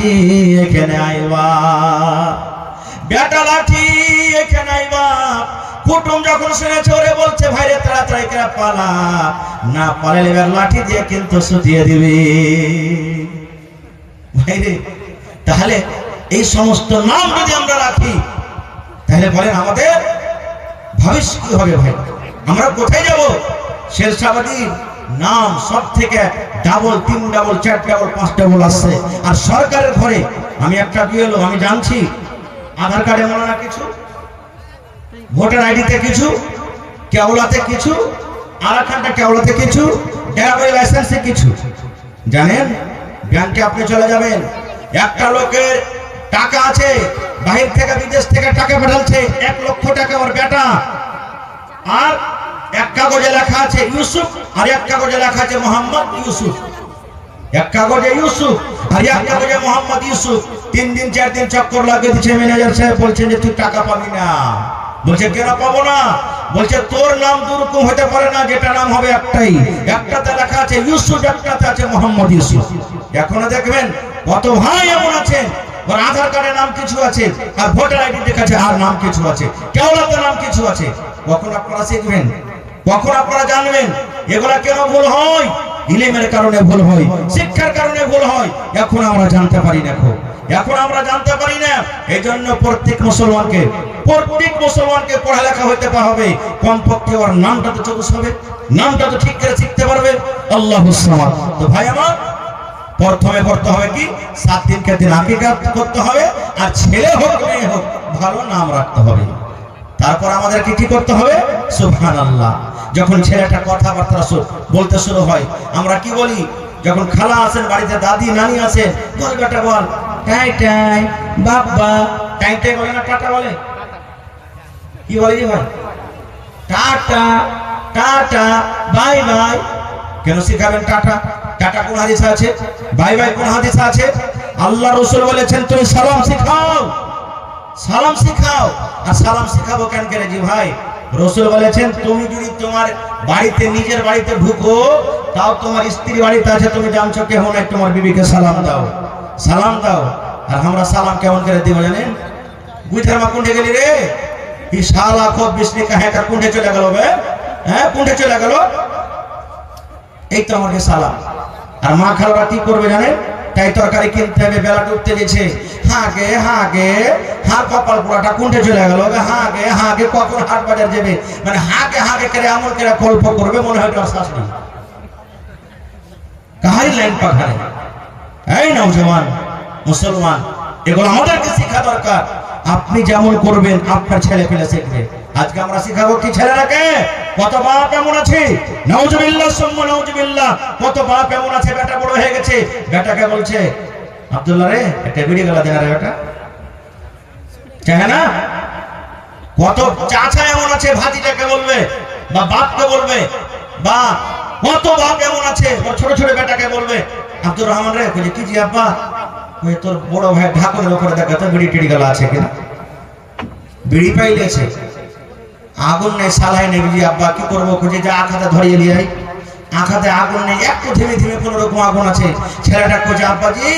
এখানে আইবা, বেটা লাঠি এখানে আইবা। কুটুম যখন শুনেছে ওরে বলছে ভাইরে তাড়াতাড়ি করে পালা, না পালালে এবার লাঠি দিয়ে কিন্তু সুতিয়ে দিবি। ভাইরে তাহলে এই সমস্ত নাম যদি আমরা রাখি তাহলে বলেন আমাদের ভবিষ্যৎ কি হবে? ভাই আমরা কোথায় যাব? শেরশাহবাদীর নাম সব থেকে ডাবল 3 ডাবল 4 ডাবল 5 ডাবল আসছে। আর সরকারের ঘরে আমি একটা বিয়েলো আমি জানছি আধার কার্ডে মনে না কিছু, ভোটার আইডিতে কিছু, কেওলাতে কিছু, আরাকানটা কেওলাতে কিছু, ড্রাইভার লাইসেন্সে কিছু। জানেন ব্যাংকে আপনি চলে যাবেন, একটা লোকের টাকা আছে বাহির থেকে বিদেশ থেকে টাকা পাঠাচ্ছে 1 লক্ষ টাকা ওর বেটা, আর এক কাগজে লেখা আছে ইউসুফ আর এক কাগজে লেখা আছে মোহাম্মদ ইউসুফ। এক কাগজে ইউসুফ আর এক কাগজে মোহাম্মদ ইউসুফ। 3 দিন 4 দিন চক্কর লাগিয়ে দিচ্ছে। ম্যানেজার সাহেব বলছেন যে তুই টাকা পাবি না। বলছে কেন পাবো না? বলছে তোর নাম দুরকম হতে পারে না, যেটা নাম হবে একটাই, একটাতে লেখা আছে ইউসুফ একটাতে আছে মোহাম্মদ ইউসুফ। এখনো দেখবেন কত ভাই এমন আছেন ওর আধার কার্ডে নাম কিছু আছে আর ভোটার আইডি দেখাচ্ছে আর নাম কিছু আছে, কেওলাতে নাম কিছু আছে। কখন আপনারা শিখবেন? কখন আপনারা জানবেন? এগুলা কেন ভুল হয়? ইলমের কারণে ভুল হয়, শিক্ষার কারণে ভুল হয়। এখন আমরা জানতে পারি না, এখন আমরা জানতে পারি না। এই জন্য প্রত্যেক মুসলমানকে পড়ালেখা হইতে হবে, কমপক্ষে ওর নামটা তো চৌকুস হবে, নামটা তো ঠিক করে শিখতে পারবে। আল্লাহুস সামাদ। তো ভাই আমার প্রথমে করতে হবে কি 7 দিনকে দিন আকিকা করতে হবে, আর ছেলে হোক মেয়ে হোক ভালো নাম রাখতে হবে। তারপর আমাদেরকে কি করতে হবে? সুবহানাল্লাহ। যখন ছেলেটা কথাবার্তা বলতে শুরু হয় আমরা কি বলি? যখন খালা আছেন বাড়িতে, দাদি নানি আছেন, বল বেটা বল টাই টাই বাবা, টাই টাই বলে না টাটা বলে? কি বলে কি ভাই? Tata tata bye bye. কেন শিখাবেন টাটা? টাটা কোন হাদিসে আছে? বাই বাই কোন হাদিসে আছে? আল্লাহ রাসূল বলেছেন তুমি সালাম শিখাও, সালাম শিখাও। আর সালাম শিখাবো কেন করে জি ভাই? রাসূল বলেছেন তুমি যদি তোমার বাড়িতে নিজের বাড়িতে ঢুকো, তাও তোমার স্ত্রী বাড়িতে আছে, তুমি জানছো কেউ নাই, তোমার বিবিকে সালাম দাও, সালাম দাও। আর আমরা সালাম কেমন করে দিব জানেন? বুঝার মা কোনটা গেলি রে, এই শালা খুব বিষ্ণু কাহে কার কোনটা চলে গেল বে? হ্যাঁ কোনটা চলে গেল? এই তো আমাকে সালাম। আর মা খালারা কি করবে জানেন? তাই তরকারি কিনতে হবে, বেলা ডুবতে গেছে, হাগে হাগে হাঁ কপাল পোড়াটা কোনটা চলে গেল, হাগে হাগে কখন হাট বাজার যাবে, মানে হাগে হাগে করে এমন করে গল্প করবে মনে হয় শাশুড়ি কাহারি লাইন পাখানে। এই নওজওয়ান মুসলমান, এগুলো আমাদেরকে শেখা দরকার। আপনি যেমন করবেন আপনার ছেলে পেলে শিখবে। আজকে আমরা শিখাবো কি ছেলেরাকে? কত বাপ এমন আছে, নাউজুবিল্লাহ সুম্মা নাউজুবিল্লাহ, কত বাপ এমন আছে বেটা বড় হয়ে গেছে, বেটাকে বলছে আব্দুল্লাহ রে একটা বিড়ি গলা দেনা রে বেটা, চায় না? কত চাচা এমন আছে ভাতিটাকে বলবে বা বাপকে বলবে, বা কত বাপ এমন আছে ছোট ছোট বেটাকে বলবে আব্দুর রহমান রে কইছে কি জি আব্বা, ওই তোর বড় ভাই ঢাকুরের উপরে দেখা তো বিড়ি টিড়ি গলা আছে কিনা, বিড়ি পাইলেছে আগুন নেই সালাই নেই জি আব্বা কি করবো, খুঁজে যা খাতা ধরিয়ে নিয়ে আঁখাতে আগুন নেই, একটু ধীমে ধীমে কোন রকম আগুন আছে। ছেলেটা কইছে আব্বাজি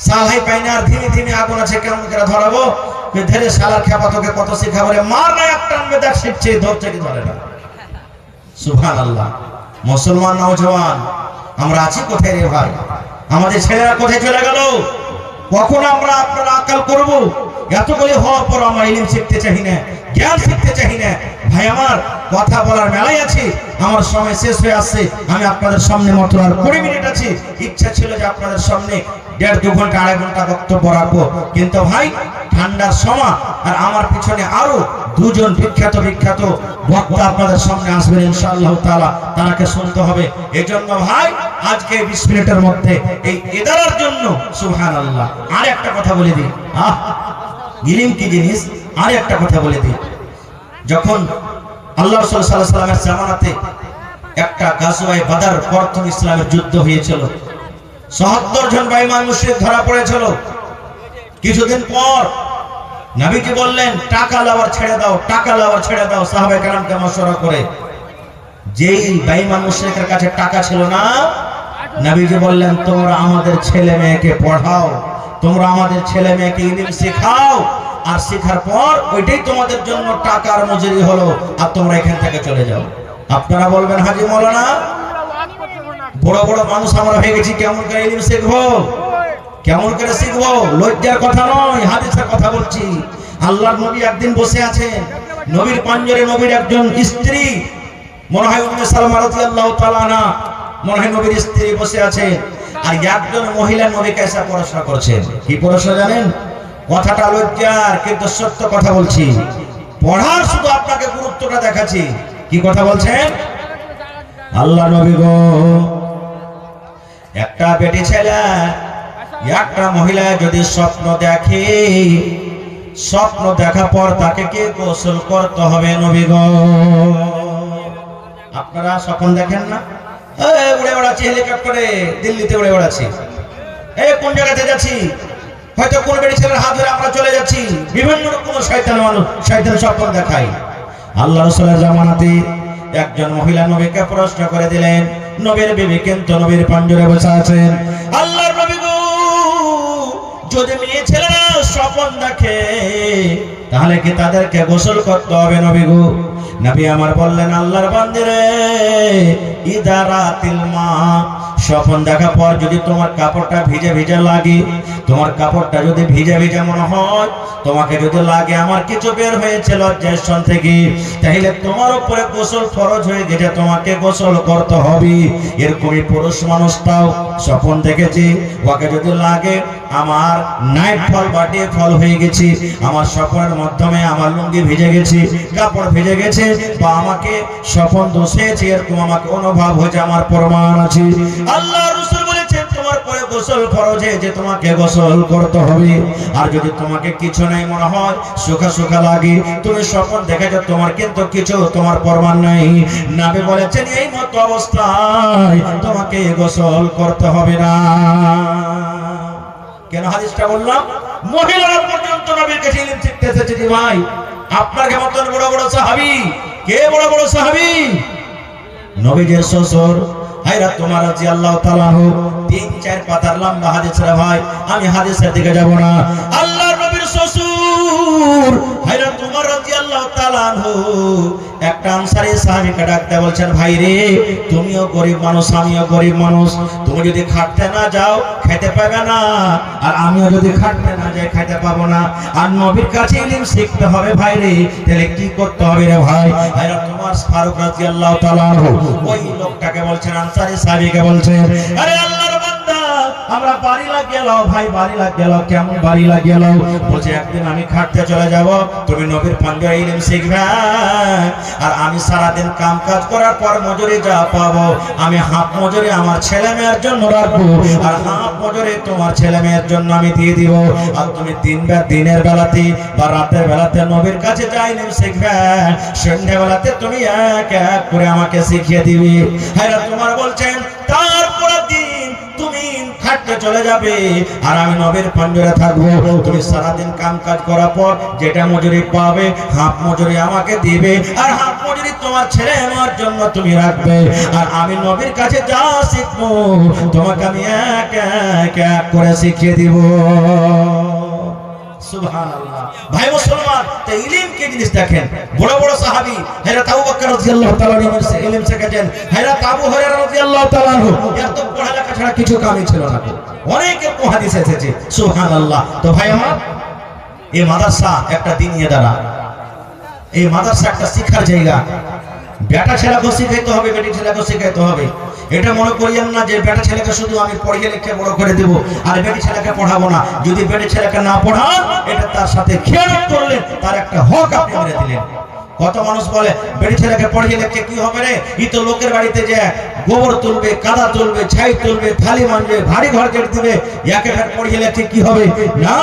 সালাই পাইনা আর ধীমে ধীমে আগুন আছে, কেমন করে ধরাবো? ধরে শালার খেপা তোকে কত শিখাবো রে, মার না একটা আনবে দেখ শিখছে, ধরছে কি ধরে না। সুবহানাল্লাহ। মুসলমান নওজওয়ান আমরা আছি কোথায় রে ভাই? আমাদের ছেলেরা কোথায় চলে গেল? কখন আমরা আপনারা আকাল করব? এতগুলি হওয়ার পর আমরা ইলম শিখতে চাই না, জ্ঞান শিখতে চাই না। ভাই আমার কথা বলার মেলাই আছে, আমার সময় শেষ হয়ে আসছে। আমি আপনাদের সামনে মাত্র আর 20 মিনিট আছে। ইচ্ছা ছিল যে আপনাদের সামনে 1.5-2 ঘন্টা 2.5 ঘন্টা বক্তব্য রাখবো, কিন্তু ভাই ঠান্ডার সময় আর আমার পিছনে আরো দুজন বিখ্যাত বক্তা আপনাদের সামনে আসবেন ইনশাআল্লাহ তাআলা, তারাকে শুনতে হবে। এজন্য ভাই আজকে 20 মিনিটের মধ্যে এই ইদারার জন্য সুবহানাল্লাহ আর একটা কথা বলে দিই। ইলম কি জিনিস আর একটা কথা বলে দিই। যখন আল্লাহ রাসূল সাল্লাল্লাহু আলাইহি ওয়াসাল্লামের জামানাতে একটা গাজওয়ায়ে বাদর প্রথম ইসলামের যুদ্ধ হয়েছিল, ৭০ জন বেঈমান মুশরিক ধরা পড়েছিল। কিছুদিন পর নবীজি বললেন টাকা লাওয়ার ছেড়ে দাও, টাকা লাওয়ার ছেড়ে দাও। সাহাবায়ে কেরামকে মাশওয়ারা করে, যেই বেঈমান মুশরিকের কাছে টাকা ছিল না, নবীজি বললেন তোমরা আমাদের ছেলে মেয়েকে পড়াও, তোমরা আমাদের ছেলে মেয়েকে ইলম শেখাও, আর শেখার পর ওইটাই তোমাদের জন্য টাকার মজুরি হলো, আর তোমরা এখান থেকে চলে যাও। আপনারা বলবেন হাজী মাওলানা বড় বড় মানুষ আমরা হয়ে গেছি, কেমন করে ইলম শিখবো, কেমন করে শিখবো? লজ্জার কথা নয়, হাদিসের কথা বলছি। আল্লাহর নবী একদিন বসে আছেন, নবীর পাঞ্জরে নবীর একজন স্ত্রী, মনে হয় উম্মে সালামা রাদিয়াল্লাহু তাআলা আনহা, মনে হয় নবীর স্ত্রী বসে আছে, আর একজন মহিলা নবীকে এসে পড়াশোনা করছেন। কি পড়াশোনা জানেন? কথাটা লজ্জার, কিন্তু সত্য কথা বলছি। পড়ার শুধু আপনাকে গুরুত্বটা দেখাচ্ছি। কি কথা বলছেন? আল্লাহ নবী গো, একটা বেটি ছেলে একটা মহিলা যদি স্বপ্ন দেখে, স্বপ্ন দেখা পর তাকে কি গোসল করতে হবে নবী গো? আপনারা স্বপ্ন দেখেন না? উড়ে বেড়াচ্ছি হেলিকপ্টারে, দিল্লিতে উড়ে বেড়াচ্ছি, কোন জায়গাতে যাচ্ছি, হয়তো কোন বেটি ছেলের হাত ধরে আমরা চলে যাচ্ছি। বিভিন্ন রকম শয়তান মানুষ শয়তান স্বপ্ন দেখায়। আল্লাহ রাসূলের জামানাতে একজন মহিলা নবীকে প্রশ্ন করে দিলেন, নবীর বিবি কিন্তু নবীর পাঞ্জরে বসে আছেন। আল্লাহর নবী গো, যদি মেয়ে ছেলেরা স্বপ্ন দেখে তাহলে কি তাদেরকে গোসল করতে হবে নবী গো? নবী আমার বললেন, আল্লাহর বান্দিরে, ইদারাতিল মা, স্বপ্ন দেখার পর যদি তোমার কাপড়টা ভিজে ভিজে লাগে, তোমার কাপড়টা যদি ভিজে ভিজে মনে হয়, তোমাকে যদি লাগে আমার কিছু বের হয়েছে লজ্জার স্থান থেকে, তাহলে তোমার উপরে গোসল ফরজ হয়ে গেছে, তোমাকে গোসল করতে হবে। এরকমই পুরুষ মানুষটাও স্বপ্ন দেখেছি, ওকে যদি লাগে আমার নাইট ফল বা ডে ফল হয়ে গেছি, আমার স্বপ্নের মাধ্যমে আমার লুঙ্গি ভিজে গেছি, কাপড় ভিজে গেছে, বা আমাকে স্বপ্ন দোষেছে, এরকম আমাকে অনুভব হয়েছে, আমার প্রমাণ আছে। আল্লাহ রাসূল বলেছেন তোমার পরে গোসল ফরজ, যে তোমাকে গোসল করতে হবে। আর যদি তোমাকে কিছু নাই মনে হয়, সুখা সুখা লাগে, তুমি স্বপ্ন দেখেছো, তোমার কিন্তু কিছু তোমার প্রমাণ নাই, নবী বলেছেন এই মত অবস্থায় তোমাকে গোসল করতে হবে না। কেন হাদিসটা বললাম? মহিলারা পর্যন্ত নবীর কাছে ইলম শিখতে এসেছে। জি ভাই, আপনার কেমন বড় বড় সাহাবী, কে বড় বড় সাহাবী? নবীজির শ্বশুর হায়রাত তোমার রাদিয়াল্লাহু তাআলা আনহু, 3-4 পাতার লম্বা হাদিস রে ভাই, আমি হাদিসের দিকে যাব না। আল্লাহর নবীর শ্বশুর হায়রাত তোমার রাদিয়াল্লাহু তাআলা আনহু একটা আনসারী সাহাবীকে ডাকতে বলছেন, ভাই রে, তুমিও গরিব মানুষ, আমিও গরিব মানুষ, তুমি যদি খাটতে না যাও খেতে পাবে না, আর আমিও যদি খাটতে না যাই খেতে পাবো না, আর নবীর কাছে ইলম শিখতে হবে ভাই রে, তাহলে কি করতে হবে রে ভাই? হায়রাত তোমার ফারুক রাদিয়াল্লাহু তাআলা আনহু ওই লোকটাকে বলছেন, আনসারী সাহাবীকে বলছেন, আরে আল্লাহর বান্দা, আমরা বাড়ি লাগিয়ে লাও ভাই, বাড়ি লাগিয়ে লাও। কেমন বাড়ি লাগিয়ে লাও? বলছে একদিন আমি খাটতে চলে যাব, তুমি নবীর পাঞ্জায় ইলম শিখবে, আর আমি সারাদিন কাম কাজ করার পর মজুরি যা পাবো, আমি হাফ মজুরি আমার ছেলে মেয়ের জন্য রাখবো, আর হাফ মজুরি তোমার ছেলে মেয়ের জন্য আমি দিয়ে দিব। আর তুমি দিনের বেলাতে বা রাতের বেলাতে নবীর কাছে যা ইলম শিখবে, সন্ধ্যা বেলাতে তুমি এক এক করে আমাকে শিখিয়ে দিবি। হায়রা তোমার বলছেন, তারপর দিন তুমি খাটতে চলে যাবে, আর আমি নবীর পাঞ্জরে থাকবো, তুমি সারাদিন কাম কাজ করার পর যেটা মজুরি পাবে হাফ মজুরি আমাকে দিবে, আর হাফ মজুরি তোমার ছেলে আমার জন্য তুমি রাখবে, আর আমি নবীর কাছে যা শিখবো তোমাকে আমি এক এক এক করে শিখিয়ে দিব। সুবহানাল্লাহ। ভাই মুসলমান, তো ইলম কি জিনিস দেখেন, বড় বড় সাহাবী হযরত আবু বকর রাদিয়াল্লাহু তাআলা ইলম শিখেছেন, হযরত আবু হুরায়রা রাদিয়াল্লাহু তাআলা এত পড়ালেখা ছাড়া কিছু কামই ছিল না, অনেক হাদিস এসেছে। সুবহানাল্লাহ। তো ভাই আমার, এই মাদ্রাসা একটা দ্বীনি ইদারা, এই মাদ্রাসা একটা শিক্ষার জায়গা। বেটা ছেলেকে শিখাইতে হবে, বেটি ছেলেকে শিখাইতে হবে। এটা মনে করিয়েন না যে বেটা ছেলেকে শুধু আমি পড়িয়ে লিখে বড় করে দেব আর বেটি ছেলেকে পড়াবো না। যদি বেটি ছেলেকে না পড়ান, এটা তার সাথে খেয়ানত করলেন, তার একটা হক আপনি মেরে দিলেন। কত মানুষ বলে বেটি ছেলেকে পড়িয়ে লিখে কি হবে রে, ই তো লোকের বাড়িতে যে গোবর তুলবে, কাদা তুলবে, ছাই তুলবে, থালি মানবে, ভারী ঘর কেটে দিবে, একে ফের পড়িয়ে লিখে কি হবে? না,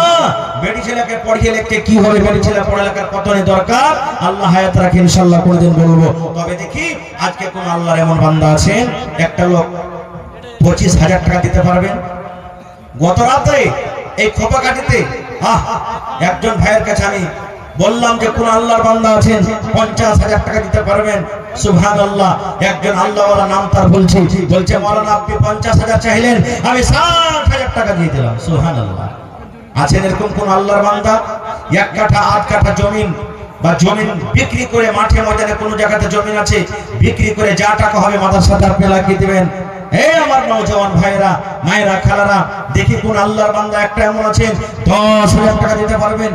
বেটি ছেলেকে পড়িয়ে লিখে কি হবে? বেটি ছেলে পড়ালেখার কতই দরকার, আল্লাহ হায়াত রাখে, ইনশাআল্লাহ কোনদিন বলবো। তবে দেখি আজকে কোন আল্লাহর এমন বান্দা আছেন, একটা লোক 25,000 টাকা দিতে পারবেন? গত রাতে এই খোপাকাটিতে একজন ভাইয়ের কাছে আমি বললাম যে কোন আল্লাহর বান্দা আছেন 50,000 টাকা দিতে পারবেন? সুবহানাল্লাহ। একজন আল্লাহওয়ালা নাম তার বলছে মাওলানা আপনি 50,000 চাইলেন, আমি 60,000 টাকা দিয়ে দিলাম। সুবহানাল্লাহ। আছেন এরকম কোন আল্লাহর বান্দা? 1 কাঠা 8 কাঠা জমিন বা জমিন বিক্রি করে, মাঠে ময়দানে কোন জায়গাতে জমিন আছে, বিক্রি করে যা টাকা হবে মাদ্রাসাতে আপনি লাগিয়ে দিবেন। এই আমার নওজওয়ান ভাইরা, মায়েরা, খালারা, দেখি কোন আল্লাহর বান্দা একটা এমন আছেন 10,000 টাকা দিতে পারবেন?